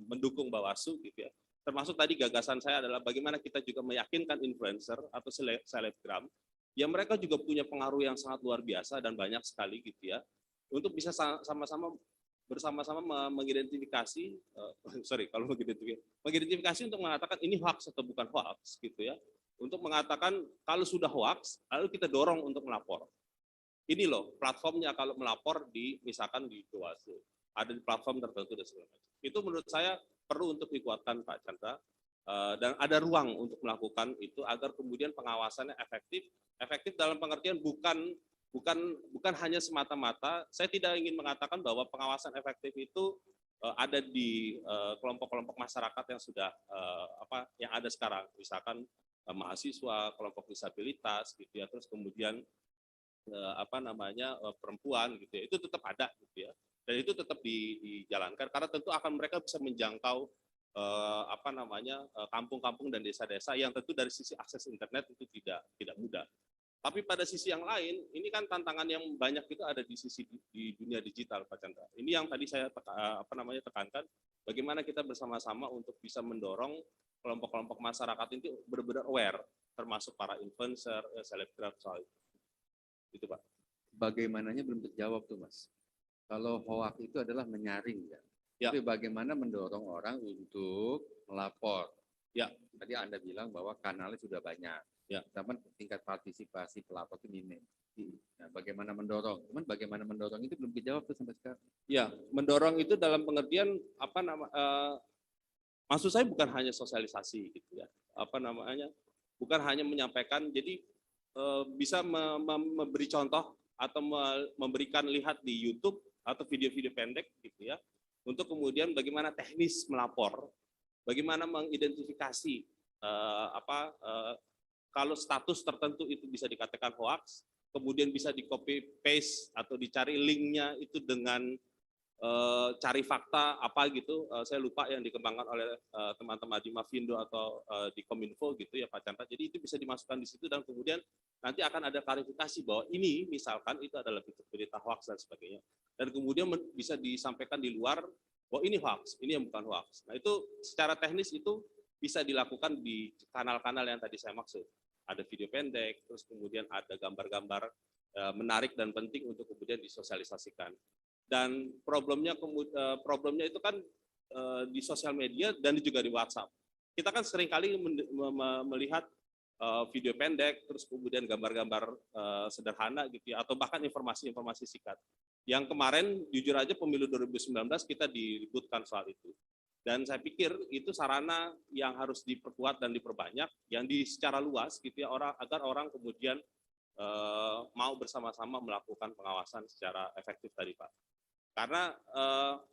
mendukung Bawaslu gitu ya. Termasuk tadi gagasan saya adalah bagaimana kita juga meyakinkan influencer atau selebgram yang mereka juga punya pengaruh yang sangat luar biasa dan banyak sekali gitu ya, untuk bisa bersama-sama mengidentifikasi untuk mengatakan ini hoax atau bukan hoax gitu ya, untuk mengatakan kalau sudah hoax lalu kita dorong untuk melapor. Ini loh platformnya kalau melapor misalkan di Bawaslu, ada di platform tertentu dan segala macam. Itu menurut saya perlu untuk dikuatkan Pak Chandra, dan ada ruang untuk melakukan itu agar kemudian pengawasannya efektif dalam pengertian bukan hanya semata-mata. Saya tidak ingin mengatakan bahwa pengawasan efektif itu ada di kelompok-kelompok masyarakat yang sudah yang ada sekarang, misalkan mahasiswa, kelompok disabilitas gitu ya, terus kemudian perempuan gitu ya, itu tetap ada gitu ya, dan itu tetap dijalankan karena tentu akan mereka bisa menjangkau kampung-kampung dan desa-desa yang tentu dari sisi akses internet itu tidak mudah. Tapi pada sisi yang lain, ini kan tantangan yang banyak itu ada di sisi di dunia digital, Pak Chandra. Ini yang tadi saya tekankan, bagaimana kita bersama-sama untuk bisa mendorong kelompok-kelompok masyarakat itu benar-benar aware, termasuk para influencer, selebgram soal itu. Itu, Pak. Bagaimananya belum terjawab tuh, Mas. Kalau hoax itu adalah menyaring ya. Tapi bagaimana mendorong orang untuk melapor? Ya. Tadi Anda bilang bahwa kanalnya sudah banyak. Ya, tapi tingkat partisipasi pelapor itu minim. Nah, bagaimana mendorong? Cuman bagaimana mendorong itu belum dijawab tuh sampai sekarang. Ya, mendorong itu dalam pengertian maksud saya bukan hanya sosialisasi gitu ya. Bukan hanya menyampaikan. Jadi bisa memberi contoh atau memberikan lihat di YouTube atau video-video pendek gitu ya. Untuk kemudian bagaimana teknis melapor, bagaimana mengidentifikasi kalau status tertentu itu bisa dikatakan hoax, kemudian bisa di copy paste atau dicari linknya itu dengan cari fakta apa gitu, saya lupa yang dikembangkan oleh teman-teman di Mavindo atau di Kominfo gitu ya Pak Chandra. Jadi itu bisa dimasukkan di situ dan kemudian nanti akan ada klarifikasi bahwa ini misalkan itu adalah berita hoax dan sebagainya. Dan kemudian bisa disampaikan di luar bahwa ini hoax, ini yang bukan hoax. Nah itu secara teknis itu bisa dilakukan di kanal-kanal yang tadi saya maksud. Ada video pendek, terus kemudian ada gambar-gambar menarik dan penting untuk kemudian disosialisasikan. Dan problemnya itu kan di sosial media dan juga di WhatsApp. Kita kan seringkali melihat video pendek, terus kemudian gambar-gambar sederhana gitu ya, atau bahkan informasi-informasi singkat. Yang kemarin jujur aja pemilu 2019 kita diributkan soal itu. Dan saya pikir itu sarana yang harus diperkuat dan diperbanyak, yang secara luas gitu ya, agar orang kemudian mau bersama-sama melakukan pengawasan secara efektif tadi Pak. Karena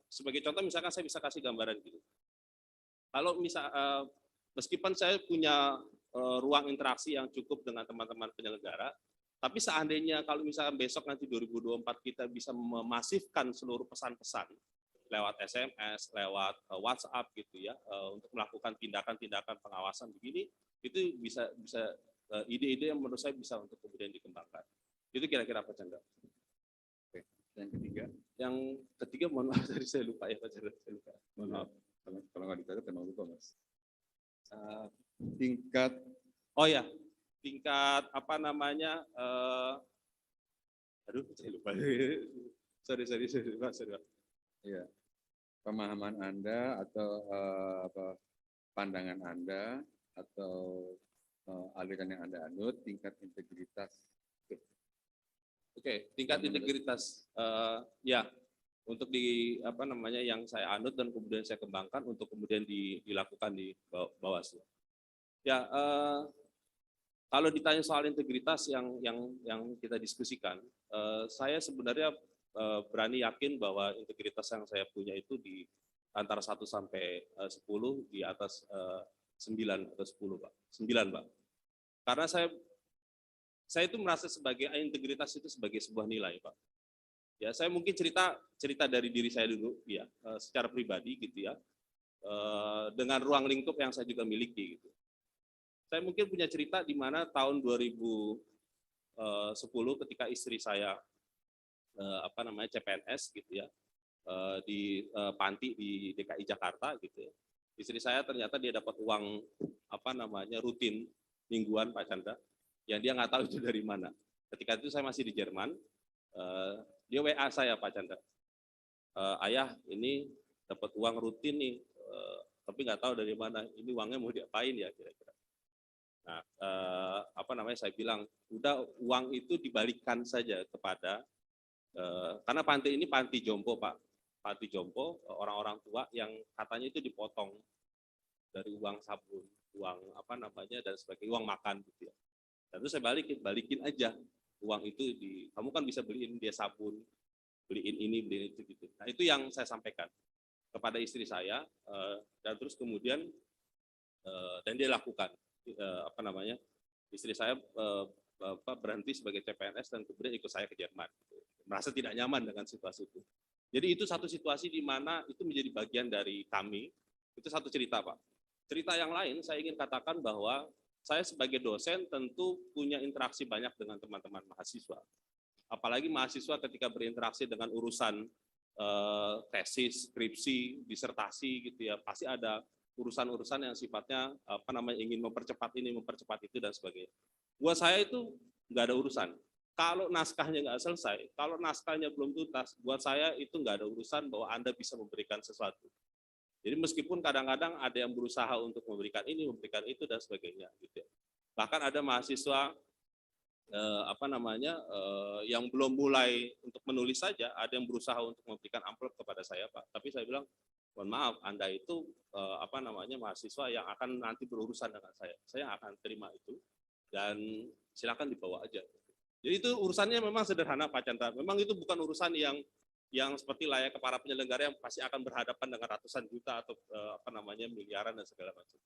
sebagai contoh misalkan saya bisa kasih gambaran gini. Kalau meskipun saya punya ruang interaksi yang cukup dengan teman-teman penyelenggara, Tapi seandainya kalau misalkan besok nanti 2024 kita bisa memasifkan seluruh pesan-pesan lewat SMS, lewat WhatsApp gitu ya, untuk melakukan tindakan-tindakan pengawasan begini, itu bisa ide-ide yang menurut saya bisa untuk kemudian dikembangkan. Itu kira-kira Pak Chandra. Yang ketiga, Yang ketiga mohon maaf tadi saya lupa ya Pak Chandra, saya lupa. Mohon maaf. kalau nggak dicatat kenapa lupa Mas? Tingkat Oh ya, tingkat apa namanya? Aduh, saya lupa. sorry Pak. ya, pemahaman Anda atau pandangan Anda atau aliran yang Anda anut, tingkat integritas. Oke, tingkat integritas ya untuk di apa namanya yang saya anut dan kemudian saya kembangkan untuk kemudian dilakukan di Bawaslu. Ya, kalau ditanya soal integritas yang kita diskusikan, saya sebenarnya berani yakin bahwa integritas yang saya punya itu di antara 1 sampai 10 di atas 9 atau 10, Pak. 9, Pak. Karena saya itu merasa sebagai integritas itu sebagai sebuah nilai, Pak. Ya, saya mungkin cerita dari diri saya dulu, ya, secara pribadi gitu ya, dengan ruang lingkup yang saya juga miliki gitu. Saya mungkin punya cerita di mana tahun 2010 ketika istri saya CPNS gitu ya, di panti di DKI Jakarta gitu ya. Istri saya ternyata dia dapat uang rutin mingguan Pak Chandra, yang dia nggak tahu itu dari mana. Ketika itu saya masih di Jerman, dia WA saya Pak Chandra, ayah ini dapat uang rutin nih, tapi nggak tahu dari mana. Ini uangnya mau diapain ya kira-kira. Nah, saya bilang, udah uang itu dibalikkan saja kepada, karena panti ini panti jompo Pak, panti jompo orang-orang tua yang katanya itu dipotong dari uang sabun, uang dan sebagainya, uang makan gitu ya. Dan terus saya balikin aja uang itu kamu kan bisa beliin dia sabun, beliin ini, beliin itu gitu. Nah itu yang saya sampaikan kepada istri saya, dan terus kemudian dan dia lakukan. Istri saya berhenti sebagai CPNS dan kemudian ikut saya ke Jerman. Merasa tidak nyaman dengan situasi itu. Jadi itu satu situasi di mana itu menjadi bagian dari kami. Itu satu cerita, Pak. Cerita yang lain saya ingin katakan bahwa saya sebagai dosen tentu punya interaksi banyak dengan teman-teman mahasiswa. Apalagi mahasiswa ketika berinteraksi dengan urusan tesis, skripsi, disertasi gitu ya, pasti ada urusan-urusan yang sifatnya ingin mempercepat ini, mempercepat itu dan sebagainya. Buat saya itu nggak ada urusan. Kalau naskahnya nggak selesai, kalau naskahnya belum tuntas, buat saya itu nggak ada urusan bahwa Anda bisa memberikan sesuatu. Jadi meskipun kadang-kadang ada yang berusaha untuk memberikan ini, memberikan itu dan sebagainya, gitu. Bahkan ada mahasiswa yang belum mulai untuk menulis saja, ada yang berusaha untuk memberikan amplop kepada saya, Pak. Tapi saya bilang, mohon maaf, Anda itu mahasiswa yang akan nanti berurusan dengan saya. Saya akan terima itu dan silakan dibawa aja. Jadi itu urusannya memang sederhana Pak Chandra. Memang itu bukan urusan yang seperti layak para penyelenggara yang pasti akan berhadapan dengan ratusan juta atau miliaran dan segala macam.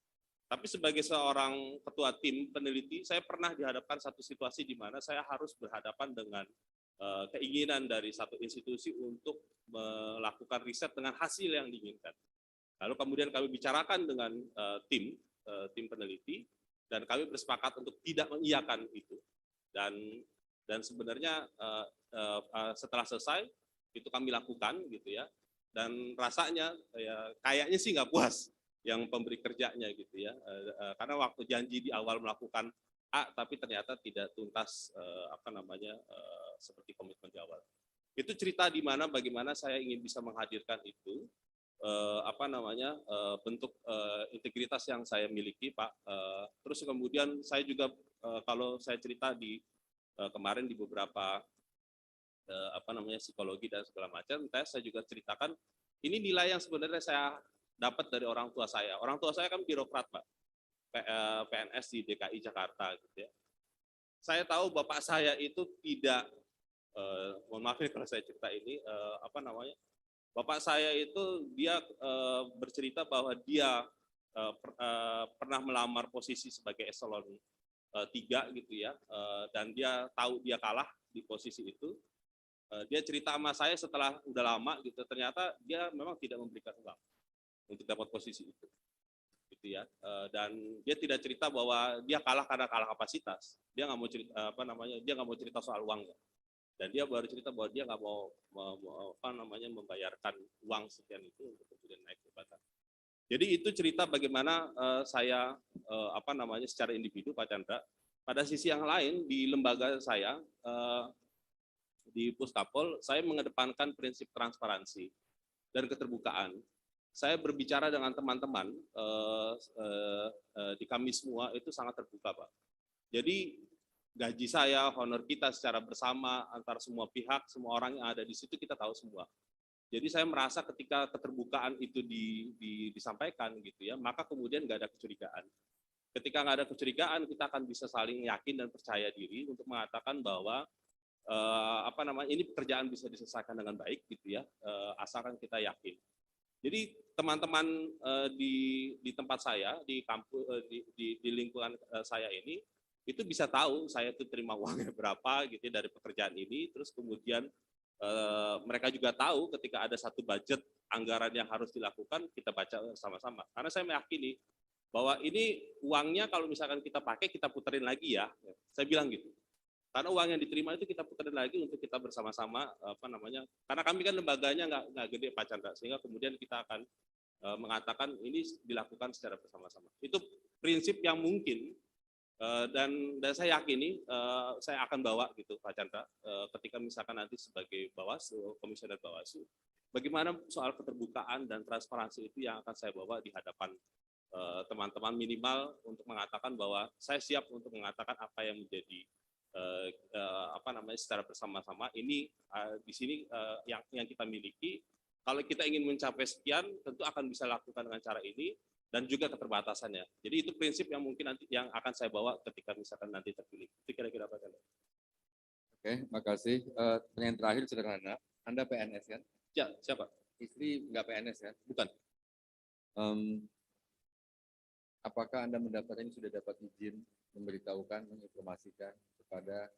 Tapi sebagai seorang ketua tim peneliti, saya pernah dihadapkan satu situasi di mana saya harus berhadapan dengan keinginan dari satu institusi untuk melakukan riset dengan hasil yang diinginkan. Lalu kemudian kami bicarakan dengan tim peneliti dan kami bersepakat untuk tidak mengiyakan itu. Dan sebenarnya setelah selesai itu kami lakukan gitu ya. Dan rasanya ya kayaknya sih nggak puas yang pemberi kerjanya gitu ya. Karena waktu janji di awal melakukan A tapi ternyata tidak tuntas seperti komitmen di awal. Itu cerita di mana bagaimana saya ingin bisa menghadirkan itu bentuk integritas yang saya miliki, Pak. Terus kemudian saya juga kalau saya cerita di kemarin di beberapa psikologi dan segala macam, saya juga ceritakan ini nilai yang sebenarnya saya dapat dari orang tua saya. Orang tua saya kan birokrat, Pak. PNS di DKI Jakarta gitu ya. Saya tahu bapak saya itu tidak mohon maaf kalau saya cerita ini bapak saya itu dia bercerita bahwa dia pernah melamar posisi sebagai eselon 3 gitu ya, dan dia tahu dia kalah di posisi itu. Dia cerita sama saya setelah udah lama gitu, ternyata dia memang tidak memberikan uang untuk dapat posisi itu, gitu ya. Dan dia tidak cerita bahwa dia kalah karena kalah kapasitas. Dia nggak mau cerita dia nggak mau cerita soal uang. Dan dia baru cerita bahwa dia nggak mau membayarkan uang sekian itu untuk kemudian naik jabatan. Jadi itu cerita bagaimana saya secara individu Pak Chandra. Pada sisi yang lain di lembaga saya di Puskapol, saya mengedepankan prinsip transparansi dan keterbukaan. Saya berbicara dengan teman-teman di kami semua itu sangat terbuka, Pak. Jadi gaji saya, honor kita secara bersama antar semua pihak, semua orang yang ada di situ kita tahu semua. Jadi saya merasa ketika keterbukaan itu disampaikan gitu ya, maka kemudian nggak ada kecurigaan. Ketika nggak ada kecurigaan, kita akan bisa saling yakin dan percaya diri untuk mengatakan bahwa ini pekerjaan bisa diselesaikan dengan baik gitu ya, asalkan kita yakin. Jadi teman-teman di tempat saya di kampus di lingkungan saya ini itu bisa tahu saya itu terima uangnya berapa gitu ya, dari pekerjaan ini. Terus kemudian mereka juga tahu ketika ada satu budget anggaran yang harus dilakukan, kita baca sama-sama. Karena saya meyakini bahwa ini uangnya kalau misalkan kita pakai kita puterin lagi ya. Saya bilang gitu. Karena uang yang diterima itu kita puterin lagi untuk kita bersama-sama karena kami kan lembaganya nggak gede Pak Chandra, sehingga kemudian kita akan mengatakan ini dilakukan secara bersama-sama. Itu prinsip yang mungkin dan saya yakini saya akan bawa gitu Pak Chandra ketika misalkan nanti sebagai Bawaslu, komisioner Bawaslu, bagaimana soal keterbukaan dan transparansi itu yang akan saya bawa di hadapan teman-teman, minimal untuk mengatakan bahwa saya siap untuk mengatakan apa yang menjadi secara bersama-sama ini di sini yang kita miliki. Kalau kita ingin mencapai sekian, tentu akan bisa lakukan dengan cara ini dan juga keterbatasannya. Jadi itu prinsip yang mungkin nanti yang akan saya bawa ketika misalkan nanti terpilih. Itu kira-kira apa? Oke, makasih. Pertanyaan terakhir sederhana. Anda PNS kan? Ya, siapa? Istri nggak PNS kan? Bukan. Apakah Anda mendapatkan sudah dapat izin memberitahukan, menginformasikan kepada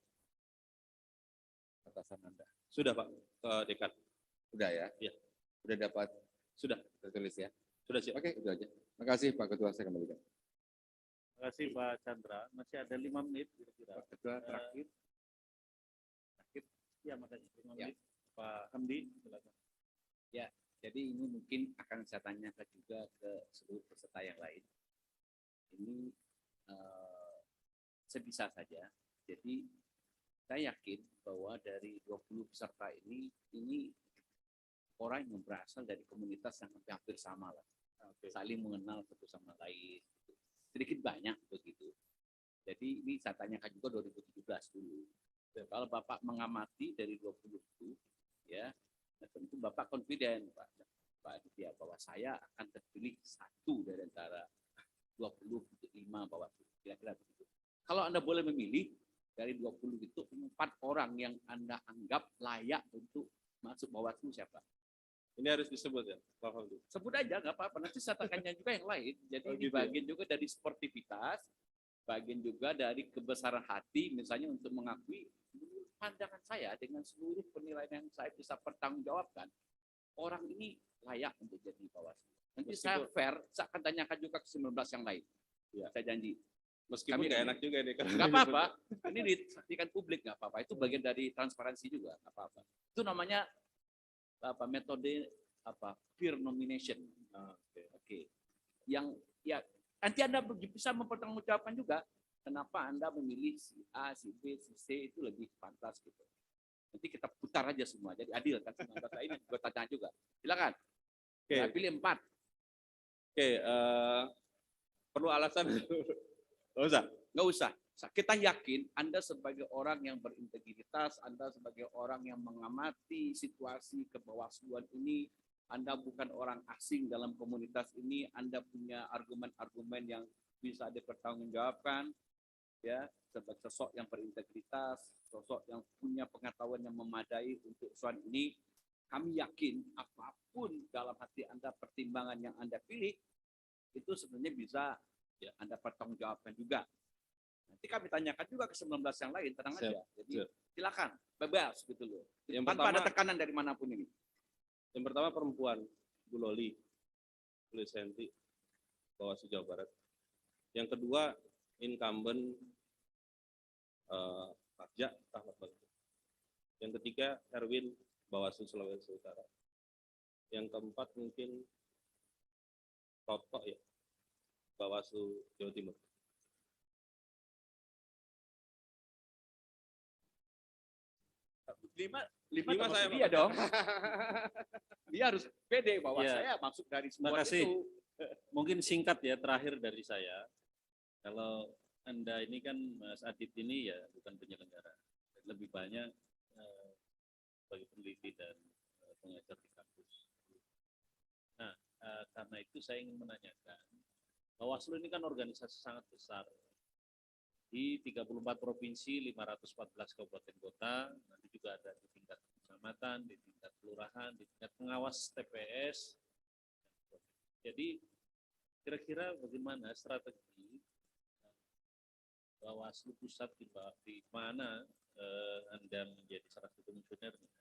atasan Anda? Sudah Pak, ke dekan. Sudah ya? Iya. Sudah dapat? Sudah. Tertulis ya? Sudah siap. Oke, itu aja. Terima kasih Pak Ketua, saya kembalikan. Terima kasih Pak Chandra. Masih ada 5 menit kira-kira. Pak Ketua terakhir. Ya, makasih 5 Ya. menit. Pak Hamdi, silakan. Ya, jadi ini mungkin akan saya tanyakan juga ke seluruh peserta yang lain. Ini sebisa saja. Jadi saya yakin bahwa dari 20 peserta ini orang yang berasal dari komunitas yang hampir sama lah. Saling mengenal satu sama lain. Sedikit banyak begitu. Jadi ini saya tanyakan juga 2017 dulu. Kalau Bapak mengamati dari 20 itu, ya, tentu Bapak confident, Pak Aditya, bahwa saya akan terpilih satu dari antara 25 Bawaslu, kira-kira begitu. Kalau Anda boleh memilih dari 20 itu 4 orang yang Anda anggap layak untuk masuk Bawaslu siapa? Ini harus disebut ya, Pak Hamdi. Sebut aja, nggak apa-apa. Nanti saya tanya juga yang lain. Jadi ini gitu bagian juga dari sportivitas, bagian juga dari kebesaran hati, misalnya untuk mengakui menurut pandangan saya dengan seluruh penilaian yang saya bisa pertanggungjawabkan, orang ini layak untuk jadi Bawaslu. Nanti saya fair, saya akan tanyakan juga ke 19 yang lain. Ya, saya janji. Meskipun nggak enak juga nih. Nggak apa-apa. Ini disaksikan publik, nggak apa-apa. Itu bagian dari transparansi juga, nggak apa-apa. Itu namanya metode peer nomination. Oke. Yang ya nanti Anda bisa mempertanggungjawabkan juga kenapa Anda memilih si A, si B, si C itu lebih pantas gitu. Nanti kita putar aja semua, jadi adil kan semua data ini. Gue tanya juga. Silakan. Saya pilih 4. Oke, perlu alasan? Nggak usah. Kita yakin Anda sebagai orang yang berintegritas, Anda sebagai orang yang mengamati situasi kebawasluan ini, Anda bukan orang asing dalam komunitas ini, Anda punya argumen-argumen yang bisa dipertanggungjawabkan, ya, sebagai sosok yang berintegritas, sosok yang punya pengetahuan yang memadai untuk soal ini. Kami yakin apapun dalam hati Anda, pertimbangan yang Anda pilih, itu sebenarnya bisa ya Anda pertanggungjawabkan juga. Nanti kami tanyakan juga ke 19 yang lain, tenang Siap, aja. Jadi siap. silakan, bebas gitu loh. Yang Tanpa ada pertama- tekanan dari manapun ini. Yang pertama perempuan, Bu Loli, Bu Senti, Bawaslu Jawa Barat. Yang kedua incumbent Raja Rahmat Bagja. Yang ketiga Erwin, Bawaslu Sulawesi Utara. Yang keempat mungkin Toto ya, Bawaslu Jawa Timur. Lima Lima termasuk saya, dia Pak. dong. Dia harus pede bahwa Ya. saya masuk dari Terima semua kasih. itu. Mungkin singkat ya terakhir dari saya. Kalau Anda ini kan Mas Adit ini ya bukan penyelenggara, lebih banyak sebagai peneliti dan pengajar di kampus. Nah, karena itu saya ingin menanyakan, Bawaslu ini kan organisasi sangat besar. Di 34 provinsi, 514 kabupaten kota, nanti juga ada di tingkat kecamatan, di tingkat kelurahan, di tingkat pengawas TPS. Jadi kira-kira bagaimana strategi Bawaslu pusat di mana Anda menjadi salah satu komisionernya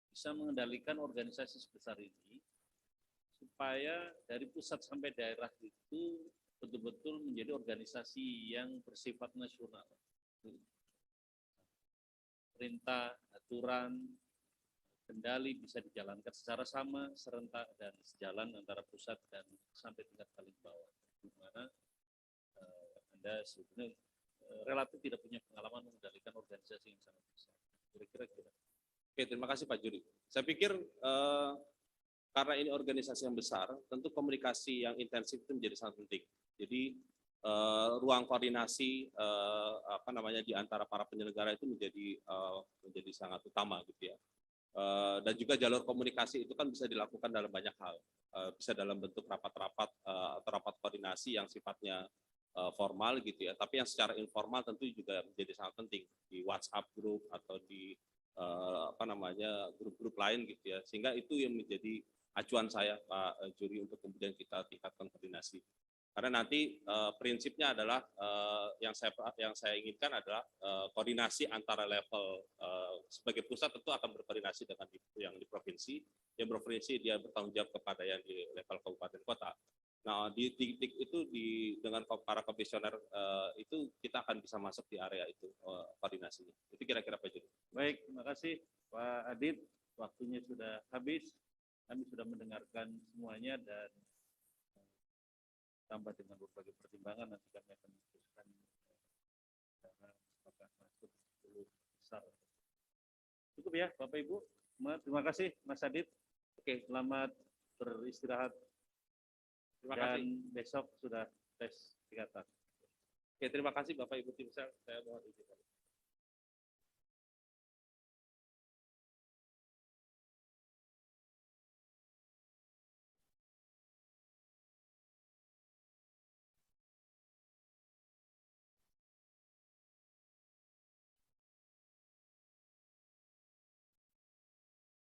bisa mengendalikan organisasi sebesar ini supaya dari pusat sampai daerah itu betul-betul menjadi organisasi yang bersifat nasional. Perintah, aturan, kendali bisa dijalankan secara sama, serentak, dan sejalan antara pusat dan sampai tingkat paling bawah. Di mana Anda sebetulnya relatif tidak punya pengalaman mengendalikan organisasi yang sangat besar. Kira-kira gitu. Oke, terima kasih Pak Juri. Saya pikir karena ini organisasi yang besar, tentu komunikasi yang intensif itu menjadi sangat penting. Jadi ruang koordinasi di antara para penyelenggara itu menjadi sangat utama gitu ya. Dan juga jalur komunikasi itu kan bisa dilakukan dalam banyak hal, bisa dalam bentuk rapat-rapat atau rapat koordinasi yang sifatnya formal gitu ya, tapi yang secara informal tentu juga menjadi sangat penting di WhatsApp group atau di grup-grup lain gitu ya, sehingga itu yang menjadi acuan saya Pak Juri untuk kemudian kita tingkatkan koordinasi. Karena nanti prinsipnya adalah yang saya inginkan adalah koordinasi antara level sebagai pusat tentu akan berkoordinasi dengan yang di provinsi, yang provinsi dia bertanggung jawab kepada yang di level kabupaten kota. Nah di titik itu dengan para komisioner itu kita akan bisa masuk di area itu koordinasinya. Itu kira-kira Pak Juri. Baik, terima kasih Pak Adit. Waktunya sudah habis. Kami sudah mendengarkan semuanya dan tambah dengan berbagai pertimbangan nanti kami akan memutuskan apakah masuk 10 besar. Cukup ya Bapak Ibu. Terima kasih Mas Adit. Oke, selamat beristirahat. Terima Dan kasih. besok sudah tes kesehatan. Oke, terima kasih Bapak Ibu tim saya mohon izin.